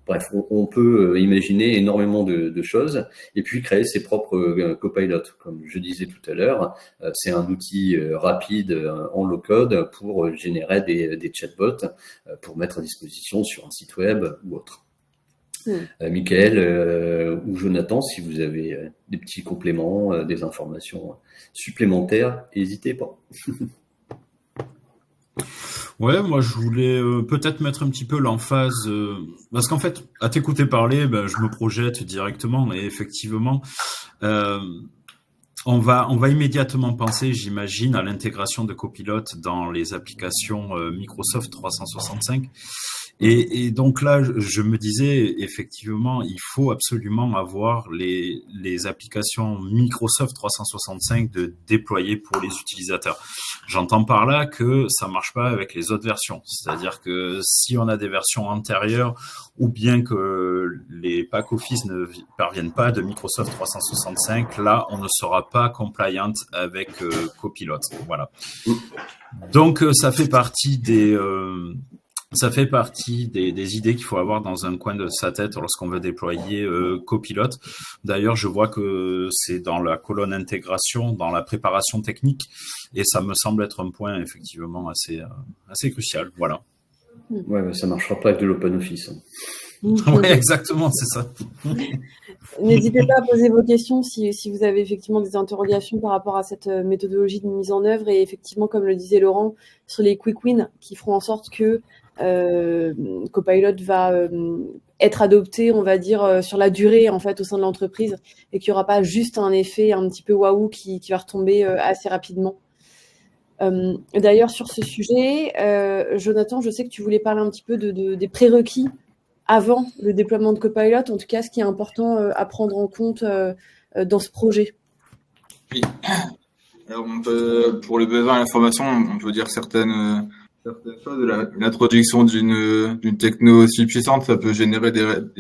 Speaker 4: Bref, on peut imaginer énormément de choses et puis créer ses propres copilots. Comme je disais tout à l'heure, c'est un outil rapide en low-code pour générer des chatbots pour mettre à disposition sur un site web ou autre. Michael ou Jonathan, si vous avez des petits compléments, des informations supplémentaires, n'hésitez pas.
Speaker 2: Ouais, moi je voulais peut-être mettre un petit peu l'emphase parce qu'en fait, à t'écouter parler, je me projette directement et effectivement, euh, on va immédiatement penser, j'imagine, à l'intégration de Copilot dans les applications Microsoft 365. Et donc là, je me disais, effectivement, il faut absolument avoir les applications Microsoft 365 de déployer pour les utilisateurs. J'entends par là que ça marche pas avec les autres versions. C'est-à-dire que si on a des versions antérieures ou bien que les packs Office ne parviennent pas de Microsoft 365, là, on ne sera pas compliant avec Copilot. Voilà. Donc, ça fait partie des idées qu'il faut avoir dans un coin de sa tête lorsqu'on veut déployer Copilot. D'ailleurs, je vois que c'est dans la colonne intégration, dans la préparation technique, et ça me semble être un point effectivement assez crucial. Voilà.
Speaker 4: Ouais, ça marchera pas avec de l'OpenOffice.
Speaker 2: Oui, exactement, c'est ça.
Speaker 1: N'hésitez pas à poser vos questions si vous avez effectivement des interrogations par rapport à cette méthodologie de mise en œuvre et effectivement, comme le disait Laurent, sur les quick wins qui feront en sorte que Copilot va être adopté, on va dire, sur la durée en fait au sein de l'entreprise et qu'il n'y aura pas juste un effet un petit peu waouh qui va retomber assez rapidement. D'ailleurs, sur ce sujet, Jonathan, je sais que tu voulais parler un petit peu des prérequis avant le déploiement de Copilot, en tout cas, ce qui est important à prendre en compte dans ce projet.
Speaker 3: Oui. Alors, pour le besoin à l'information, on peut dire certaines choses. L'introduction d'une techno aussi puissante, ça peut générer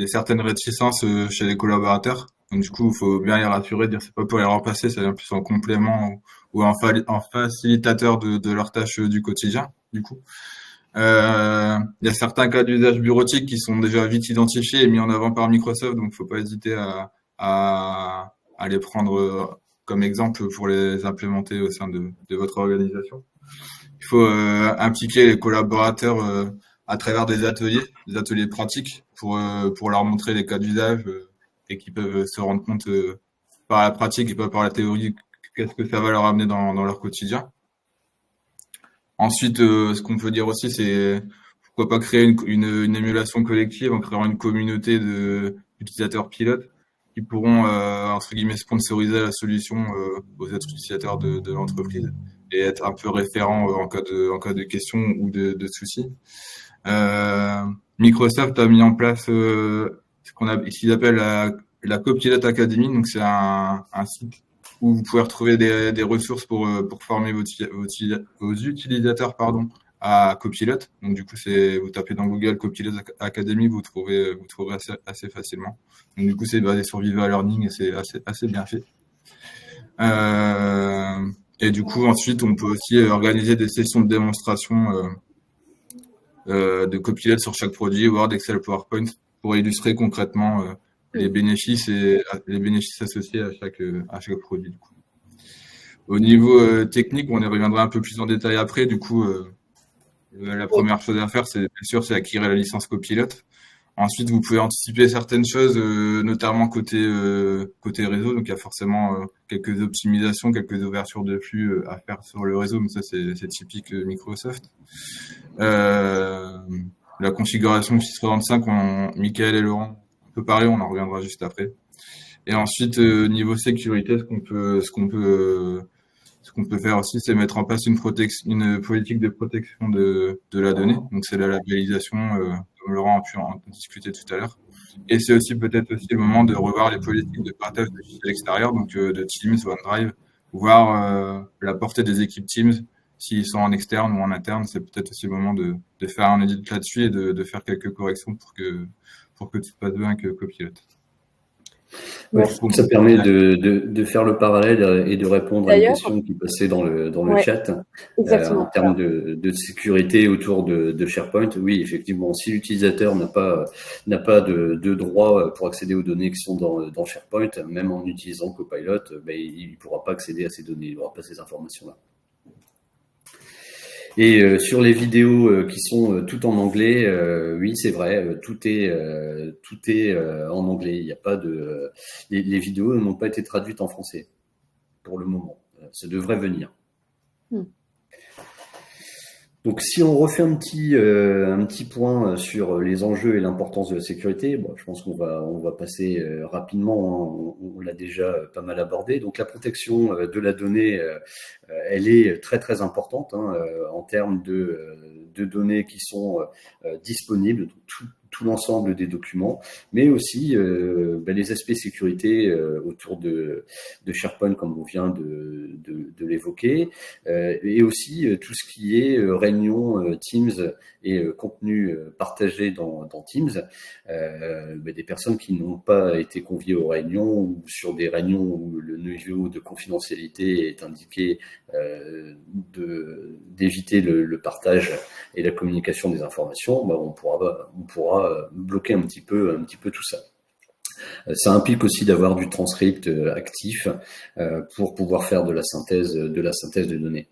Speaker 3: certaines réticences chez les collaborateurs. Donc, du coup, il faut bien les rassurer, dire c'est pas pour les remplacer, ça vient plus en complément ou en facilitateur de leurs tâches du quotidien, du coup. Il y a certains cas d'usage bureautique qui sont déjà vite identifiés et mis en avant par Microsoft, donc faut pas hésiter à les prendre comme exemple pour les implémenter au sein de votre organisation. Il faut impliquer les collaborateurs à travers des ateliers pratiques pour leur montrer les cas d'usage et qu'ils peuvent se rendre compte par la pratique et pas par la théorie qu'est-ce que ça va leur amener dans leur quotidien. Ensuite, ce qu'on peut dire aussi, c'est pourquoi pas créer une émulation collective en créant une communauté d'utilisateurs pilotes qui pourront, entre guillemets, sponsoriser la solution aux autres utilisateurs de l'entreprise et être un peu référent en cas de questions ou de soucis. Microsoft a mis en place ce qu'ils appellent la Copilot Academy. Donc, c'est un site où vous pouvez retrouver des ressources pour former vos utilisateurs à Copilot. Donc du coup, vous tapez dans Google Copilot Academy, vous trouverez assez facilement. Donc du coup, c'est basé sur Viva Learning et c'est assez bien fait. Et du coup, ensuite, on peut aussi organiser des sessions de démonstration de Copilot sur chaque produit, Word, Excel, PowerPoint, pour illustrer concrètement les bénéfices associés à chaque produit. Du coup. Au niveau technique, on y reviendra un peu plus en détail après. Du coup, la première chose à faire, c'est acquérir la licence Copilot. Ensuite, vous pouvez anticiper certaines choses, notamment côté réseau. Donc, il y a forcément quelques optimisations, quelques ouvertures de flux à faire sur le réseau, mais ça, c'est typique Microsoft. La configuration Office 365, Michael et Laurent peut parler, on en reviendra juste après. Et ensuite, niveau sécurité, ce qu'on peut faire aussi, c'est mettre en place une politique de protection de la donnée. Donc, c'est la labellisation, comme Laurent a pu en discuter tout à l'heure. Et c'est aussi peut-être aussi le moment de revoir les politiques de partage de fichiers à l'extérieur, donc de Teams, OneDrive, voir la portée des équipes Teams, s'ils sont en externe ou en interne. C'est peut-être aussi le moment de faire un audit là-dessus et de faire quelques corrections pour que tout se passe bien avec Copilot.
Speaker 4: Ouais, ça permet de faire le parallèle et de répondre à une question qui passait dans le chat en termes de sécurité autour de SharePoint. Oui, effectivement, si l'utilisateur n'a pas de droit pour accéder aux données qui sont dans SharePoint, même en utilisant Copilot, il ne pourra pas accéder à ces données, il n'aura pas ces informations-là. Et sur les vidéos qui sont toutes en anglais, oui, c'est vrai, tout est en anglais. Il n'y a pas de les vidéos n'ont pas été traduites en français pour le moment. Ça devrait venir. Donc, si on refait un petit point sur les enjeux et l'importance de la sécurité, bon, je pense qu'on va passer rapidement, hein, on l'a déjà pas mal abordé. Donc, la protection de la donnée, elle est très très importante, hein, en termes de données qui sont disponibles, donc tout l'ensemble des documents, mais aussi les aspects sécurité autour de SharePoint, comme on vient de l'évoquer, et aussi tout ce qui est réunion Teams et contenu partagé dans Teams, des personnes qui n'ont pas été conviées aux réunions ou sur des réunions où le niveau de confidentialité est indiqué, d'éviter le partage et la communication des informations, on pourra bloquer un petit peu tout ça. Ça implique aussi d'avoir du transcript actif pour pouvoir faire de la synthèse de données.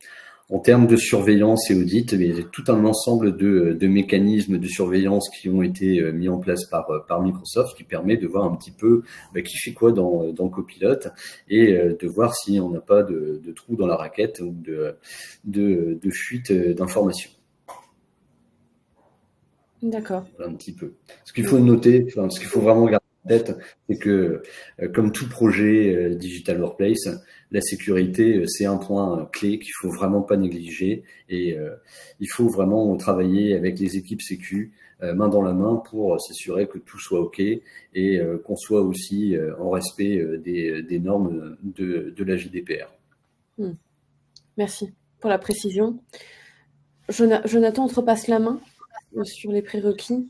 Speaker 4: En termes de surveillance et audit, il y a tout un ensemble de mécanismes de surveillance qui ont été mis en place par Microsoft, qui permet de voir un petit peu qui fait quoi dans Copilot et de voir si on n'a pas de trou dans la raquette ou de fuite d'informations.
Speaker 1: D'accord.
Speaker 4: Un petit peu. Ce qu'il faut noter, ce qu'il faut vraiment garder en tête, c'est que comme tout projet Digital Workplace, la sécurité, c'est un point clé qu'il faut vraiment pas négliger et il faut vraiment travailler avec les équipes sécu main dans la main pour s'assurer que tout soit OK et qu'on soit aussi en respect des normes de la GDPR.
Speaker 1: Merci pour la précision. Jonathan, on te repasse la main sur les prérequis.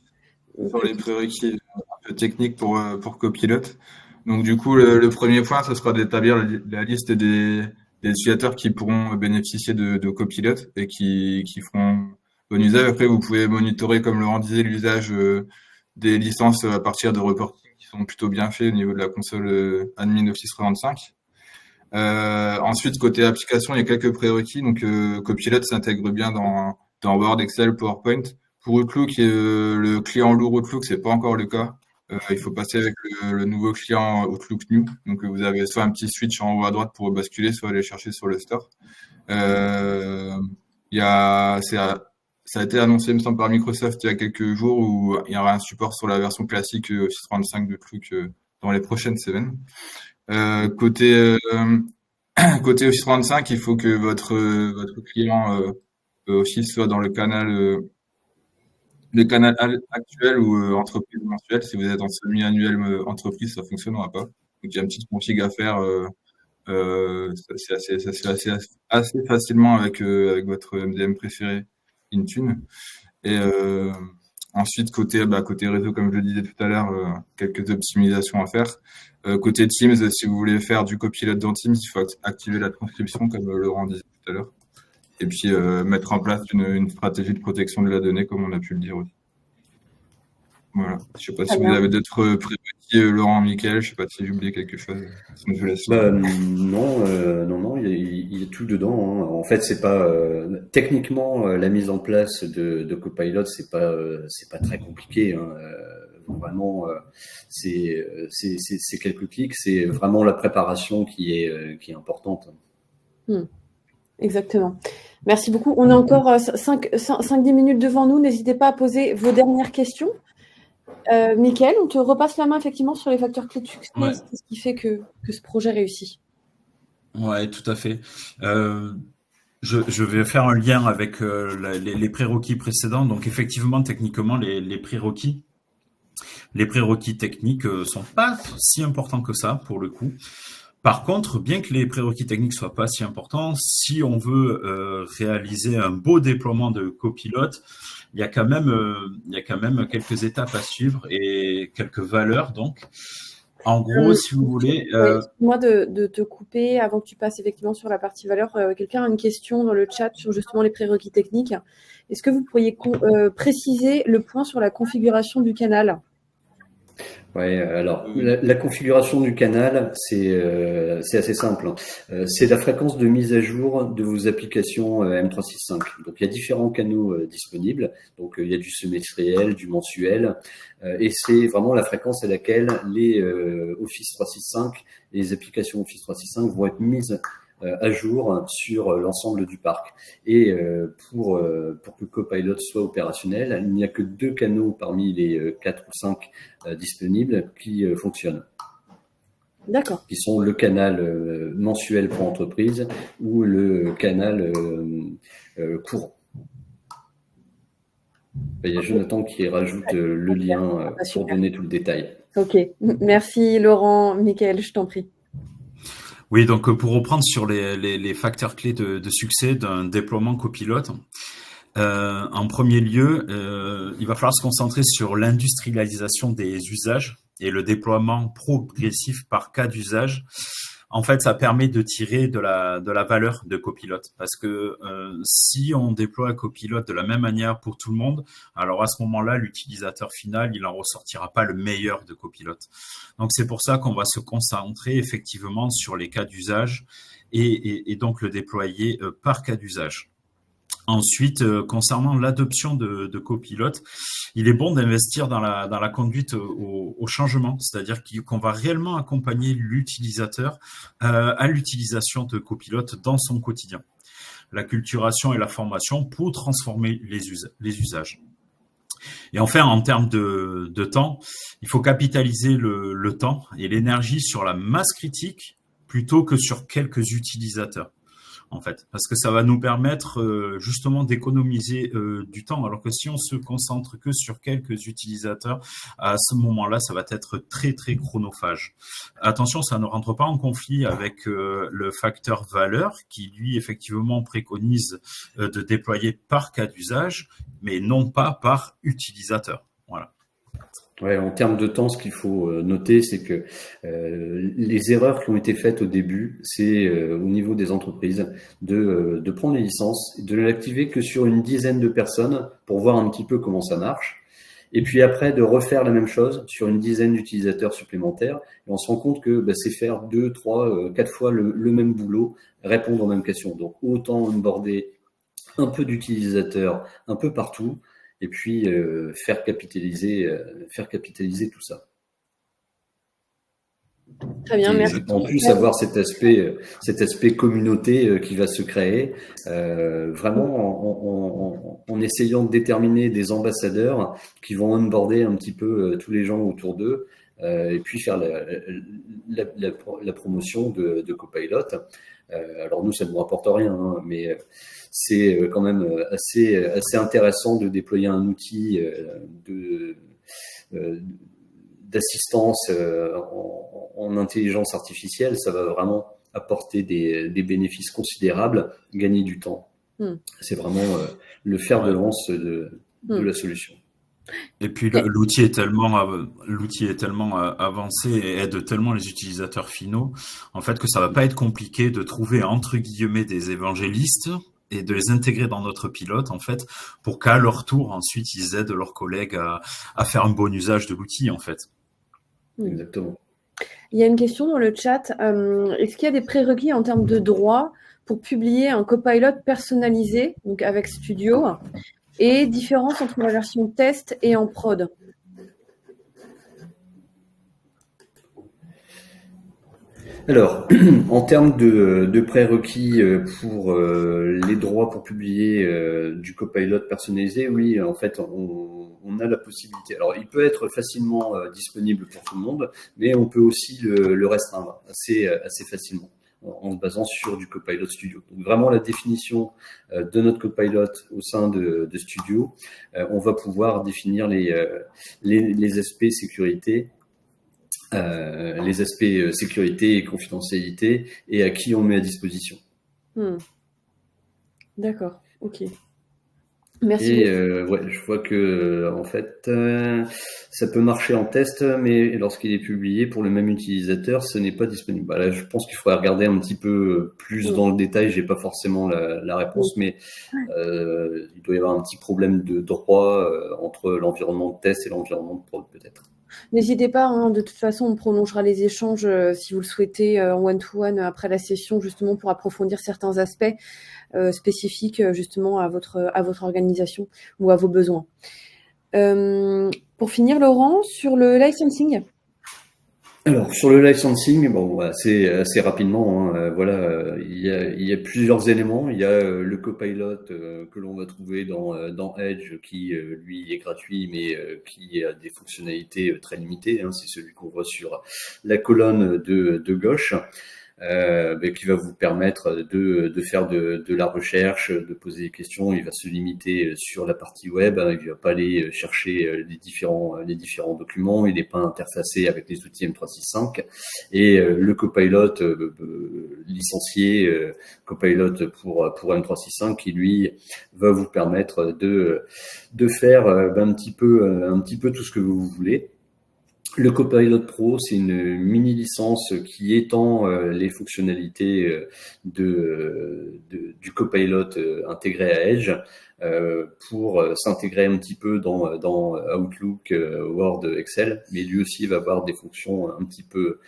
Speaker 3: Sur les prérequis un peu techniques pour Copilot. Donc du coup, le premier point, ce sera d'établir la liste des utilisateurs qui pourront bénéficier de Copilot et qui feront bon usage. Après, vous pouvez monitorer, comme Laurent disait, l'usage des licences à partir de reporting qui sont plutôt bien faits au niveau de la console admin Office 365. Ensuite, côté application, il y a quelques prérequis. Donc Copilot s'intègre bien dans Word, Excel, PowerPoint. Pour Outlook, le client lourd Outlook, c'est pas encore le cas. Il faut passer avec le nouveau client Outlook New. Donc, vous avez soit un petit switch en haut à droite pour basculer, soit aller chercher sur le store. Ça a été annoncé, me semble, par Microsoft il y a quelques jours où il y aura un support sur la version classique Office 365 d'Outlook dans les prochaines semaines. Côté Office 365, il faut que votre client Office soit dans le canal actuel ou entreprise mensuelle. Si vous êtes en semi-annuel entreprise, ça fonctionnera pas. Donc, il y a une petite config à faire. Ça se fait assez facilement avec votre MDM préféré, Intune. Et ensuite, côté réseau, comme je le disais tout à l'heure, quelques optimisations à faire. Côté Teams, si vous voulez faire du copilote dans Teams, il faut activer la transcription, comme Laurent disait tout à l'heure. Et puis mettre en place une stratégie de protection de la donnée, comme on a pu le dire aussi. Voilà. Je ne sais pas si vous avez d'autres prérequis, Laurent, Mickaël, je ne sais pas si j'ai oublié quelque chose. Sinon, je vous laisse.
Speaker 4: Non, il y a tout dedans. Hein. En fait, c'est pas techniquement la mise en place de Copilot, c'est pas très compliqué. Hein. Vraiment, c'est quelques clics. C'est vraiment la préparation qui est importante.
Speaker 1: Exactement. Merci beaucoup. On a encore 5-10 minutes devant nous. N'hésitez pas à poser vos dernières questions. Mickaël, on te repasse la main effectivement sur les facteurs clés de succès. Ouais. C'est ce qui fait que ce projet réussit.
Speaker 2: Oui, tout à fait. Je vais faire un lien avec les prérequis précédents. Donc effectivement, techniquement, les prérequis techniques sont pas si importants que ça pour le coup. Par contre, bien que les prérequis techniques soient pas si importants, si on veut réaliser un beau déploiement de Copilot, il y a quand même quelques étapes à suivre et quelques valeurs. Donc, en gros, si vous voulez,
Speaker 1: moi de te couper avant que tu passes effectivement sur la partie valeur. Quelqu'un a une question dans le chat sur justement les prérequis techniques. Est-ce que vous pourriez préciser le point sur la configuration du canal ?
Speaker 4: Ouais, alors la configuration du canal, c'est assez simple, hein. C'est la fréquence de mise à jour de vos applications M365. Donc il y a différents canaux disponibles. Donc il y a du semestriel, du mensuel, et c'est vraiment la fréquence à laquelle les Office 365, les applications Office 365 vont être mises à jour sur l'ensemble du parc. Et pour que Copilot soit opérationnel, il n'y a que 2 canaux parmi les 4 ou 5 disponibles qui fonctionnent.
Speaker 1: D'accord.
Speaker 4: Qui sont le canal mensuel pour entreprise ou le canal courant. Il y a Jonathan qui rajoute le lien pour donner tout le détail.
Speaker 1: Ok, merci Laurent. Mickaël, je t'en prie.
Speaker 2: Oui, donc pour reprendre sur les facteurs clés de succès d'un déploiement copilote, en premier lieu, il va falloir se concentrer sur l'industrialisation des usages et le déploiement progressif par cas d'usage. En fait, ça permet de tirer de la valeur de Copilot, parce que si on déploie Copilot de la même manière pour tout le monde, alors à ce moment-là, l'utilisateur final, il en ressortira pas le meilleur de Copilot. Donc c'est pour ça qu'on va se concentrer effectivement sur les cas d'usage et donc le déployer par cas d'usage. Ensuite, concernant l'adoption de Copilot, il est bon d'investir dans la conduite au changement, c'est-à-dire qu'on va réellement accompagner l'utilisateur à l'utilisation de Copilot dans son quotidien. La culturation et la formation pour transformer les usages. Et enfin, en termes de temps, il faut capitaliser le temps et l'énergie sur la masse critique plutôt que sur quelques utilisateurs. En fait, parce que ça va nous permettre justement d'économiser du temps, alors que si on se concentre que sur quelques utilisateurs, à ce moment-là, ça va être très très chronophage. Attention, ça ne rentre pas en conflit avec le facteur valeur, qui lui effectivement préconise de déployer par cas d'usage, mais non pas par utilisateur. Voilà.
Speaker 4: Ouais, en termes de temps, ce qu'il faut noter, c'est que les erreurs qui ont été faites au début, c'est au niveau des entreprises de prendre les licences, de l'activer que sur une dizaine de personnes pour voir un petit peu comment ça marche. Et puis après, de refaire la même chose sur une dizaine d'utilisateurs supplémentaires. Et on se rend compte que c'est faire 2, 3, 4 fois le même boulot, répondre aux mêmes questions. Donc autant onboarder un peu d'utilisateurs un peu partout, et puis faire capitaliser tout ça.
Speaker 1: Très bien, merci.
Speaker 4: En plus, avoir cet aspect communauté qui va se créer, vraiment en essayant de déterminer des ambassadeurs qui vont onboarder un petit peu tous les gens autour d'eux, et puis faire la promotion de Copilot. Alors nous, ça ne nous rapporte rien, hein, mais c'est quand même assez intéressant de déployer un outil d'assistance en intelligence artificielle. Ça va vraiment apporter des bénéfices considérables, gagner du temps. C'est vraiment le fer de lance de la solution.
Speaker 2: Et puis l'outil est tellement avancé et aide tellement les utilisateurs finaux, en fait, que ça va pas être compliqué de trouver entre guillemets des évangélistes et de les intégrer dans notre pilote, en fait, pour qu'à leur tour ensuite ils aident leurs collègues à faire un bon usage de l'outil, en fait.
Speaker 4: Exactement.
Speaker 1: Il y a une question dans le chat. Est-ce qu'il y a des prérequis en termes de droit pour publier un copilot personnalisé, donc avec Studio, et différence entre la version test et en prod?
Speaker 4: Alors, en termes de prérequis pour les droits pour publier du copilot personnalisé, oui, en fait, on a la possibilité. Alors, il peut être facilement disponible pour tout le monde, mais on peut aussi le restreindre assez facilement en se basant sur du Copilot Studio. Donc, vraiment, la définition de notre Copilot au sein de Studio, on va pouvoir définir les aspects sécurité, sécurité et confidentialité, et à qui on met à disposition.
Speaker 1: D'accord, ok. Merci.
Speaker 4: Et je vois que en fait, ça peut marcher en test, mais lorsqu'il est publié pour le même utilisateur, ce n'est pas disponible. Là, je pense qu'il faudrait regarder un petit peu plus dans le détail. J'ai pas forcément la réponse, mais il doit y avoir un petit problème de droit entre l'environnement de test et l'environnement de prod, peut-être.
Speaker 1: N'hésitez pas, hein, de toute façon, on prolongera les échanges si vous le souhaitez en one-to-one après la session, justement pour approfondir certains aspects spécifiques justement à votre organisation ou à vos besoins. Pour finir, Laurent, sur le licensing.
Speaker 4: Alors sur le licensing, bon, assez rapidement, hein, il y a plusieurs éléments. Il y a le copilot que l'on va trouver dans Edge, qui lui est gratuit, mais qui a des fonctionnalités très limitées. Hein. C'est celui qu'on voit sur la colonne de gauche. Qui va vous permettre de faire de la recherche, de poser des questions. Il va se limiter sur la partie web, hein, il va pas aller chercher les différents documents, il n'est pas interfacé avec les outils M365. Et le copilot licencié, copilot pour M365, qui lui va vous permettre de faire un petit peu tout ce que vous voulez. Le Copilot Pro, c'est une mini licence qui étend les fonctionnalités du Copilot intégré à Edge pour s'intégrer un petit peu dans Outlook, Word, Excel, mais lui aussi va avoir des fonctions un petit peu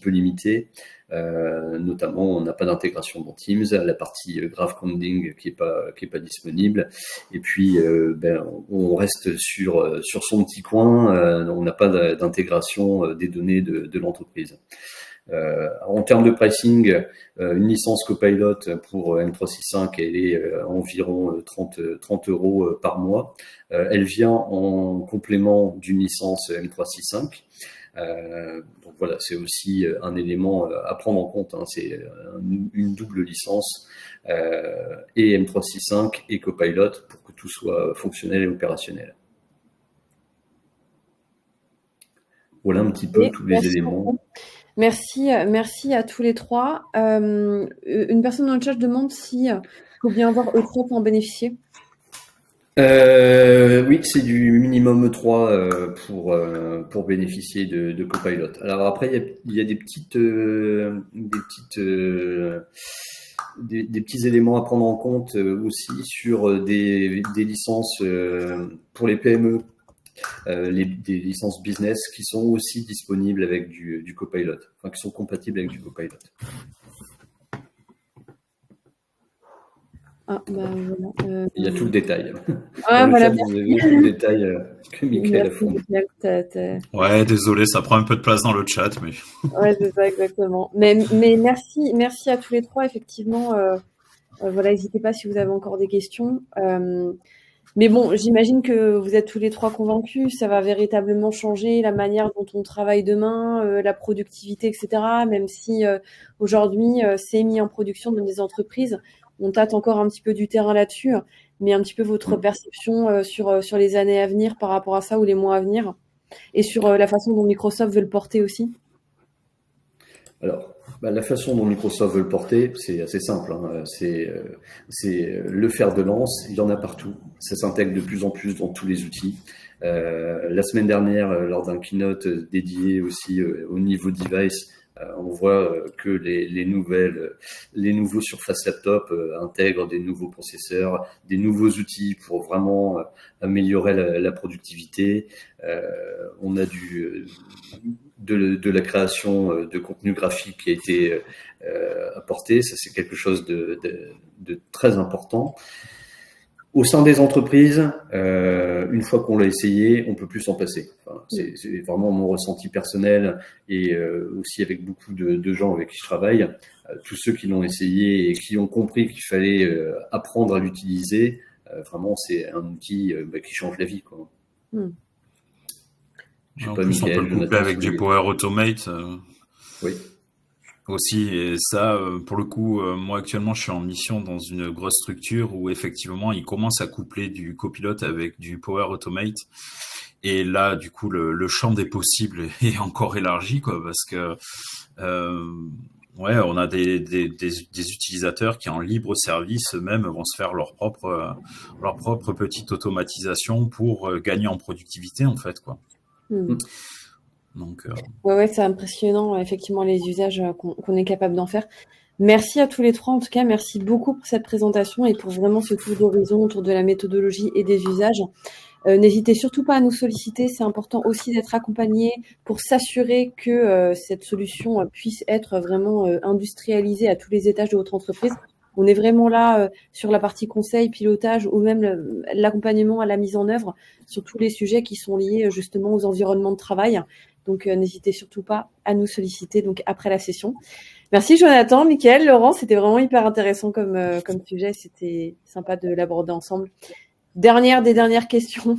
Speaker 4: limitées. Notamment, on n'a pas d'intégration dans Teams, la partie graph coding qui est pas disponible. Et puis, on reste sur son petit coin. On n'a pas d'intégration des données de l'entreprise. En termes de pricing, une licence Copilot pour M365, elle est environ 30 euros par mois. Elle vient en complément d'une licence M365. Donc voilà, c'est aussi un élément à prendre en compte. Hein. C'est une double licence et M365 et Copilot pour que tout soit fonctionnel et opérationnel. Voilà un petit peu tous les éléments.
Speaker 1: Beaucoup. Merci à tous les trois. Une personne dans le chat demande si faut bien avoir E3 pour en bénéficier.
Speaker 4: Oui, c'est du minimum 3 pour bénéficier de Copilot. Alors après, il y a des petits éléments à prendre en compte aussi sur des licences pour les PME, des licences business qui sont aussi disponibles avec du Copilot, enfin qui sont compatibles avec du Copilot.
Speaker 1: Ah, voilà.
Speaker 4: Il y a tout le détail.
Speaker 1: Voilà.
Speaker 4: Vous avez tout le détail que Mickaël a fourni.
Speaker 2: Ouais, désolé, ça prend un peu de place dans le chat, mais.
Speaker 1: Ouais, c'est ça, exactement. Mais merci à tous les trois, effectivement. Voilà, n'hésitez pas si vous avez encore des questions. Mais bon, j'imagine que vous êtes tous les trois convaincus, ça va véritablement changer la manière dont on travaille demain, la productivité, etc. Même si aujourd'hui, c'est mis en production dans des entreprises. On tâte encore un petit peu du terrain là-dessus, mais un petit peu votre perception sur les années à venir par rapport à ça ou les mois à venir, et sur la façon dont Microsoft veut le porter aussi.
Speaker 4: Alors, la façon dont Microsoft veut le porter, c'est assez simple. Hein. C'est le fer de lance. Il y en a partout. Ça s'intègre de plus en plus dans tous les outils. La semaine dernière, lors d'un keynote dédié aussi au niveau device, on voit que les nouveaux Surface Laptop intègrent des nouveaux processeurs, des nouveaux outils pour vraiment améliorer la productivité. On a de la création de contenu graphique qui a été apporté. Ça, c'est quelque chose de très important. Au sein des entreprises, une fois qu'on l'a essayé, on peut plus s'en passer. Enfin, c'est vraiment mon ressenti personnel et aussi avec beaucoup de gens avec qui je travaille. Tous ceux qui l'ont essayé et qui ont compris qu'il fallait apprendre à l'utiliser, vraiment, c'est un outil qui change la vie, quoi.
Speaker 2: En plus, on peut le coupler avec du Power Automate.
Speaker 4: Oui.
Speaker 2: Aussi, et ça, pour le coup, moi actuellement, je suis en mission dans une grosse structure où effectivement, ils commencent à coupler du Copilot avec du Power Automate. Et là, du coup, le champ des possibles est encore élargi, quoi, parce que on a des utilisateurs qui en libre service eux-mêmes vont se faire leur propre petite automatisation pour gagner en productivité, en fait, quoi. Donc,
Speaker 1: ouais, c'est impressionnant, effectivement, les usages qu'on est capable d'en faire. Merci à tous les trois, en tout cas, merci beaucoup pour cette présentation et pour vraiment ce tour d'horizon autour de la méthodologie et des usages. N'hésitez surtout pas à nous solliciter. C'est important aussi d'être accompagné pour s'assurer que cette solution puisse être vraiment industrialisée à tous les étages de votre entreprise. On est vraiment là sur la partie conseil, pilotage ou même l'accompagnement à la mise en œuvre sur tous les sujets qui sont liés justement aux environnements de travail. Donc, n'hésitez surtout pas à nous solliciter donc après la session. Merci Jonathan, Mickaël, Laurent, c'était vraiment hyper intéressant comme sujet. C'était sympa de l'aborder ensemble. Dernière question.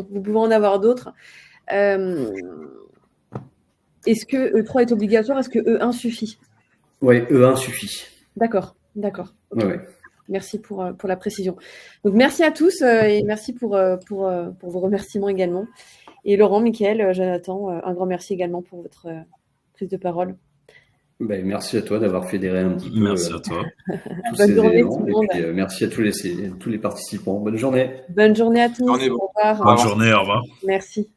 Speaker 1: Vous pouvez en avoir d'autres. Est-ce que E3 est obligatoire? Est-ce que E1 suffit?
Speaker 4: Oui, E1 suffit.
Speaker 1: D'accord. Okay.
Speaker 4: Ouais.
Speaker 1: Merci pour la précision. Donc, merci à tous et merci pour vos remerciements également. Et Laurent, Mickaël, Jonathan, un grand merci également pour votre prise de parole.
Speaker 4: Merci à toi d'avoir fédéré un petit peu.
Speaker 2: Merci à toi.
Speaker 1: Bonne journée tout le monde.
Speaker 4: Et puis, merci à tous les participants. Bonne journée.
Speaker 1: Bonne journée à tous.
Speaker 3: Au revoir.
Speaker 2: Bonne journée, au revoir.
Speaker 1: Merci.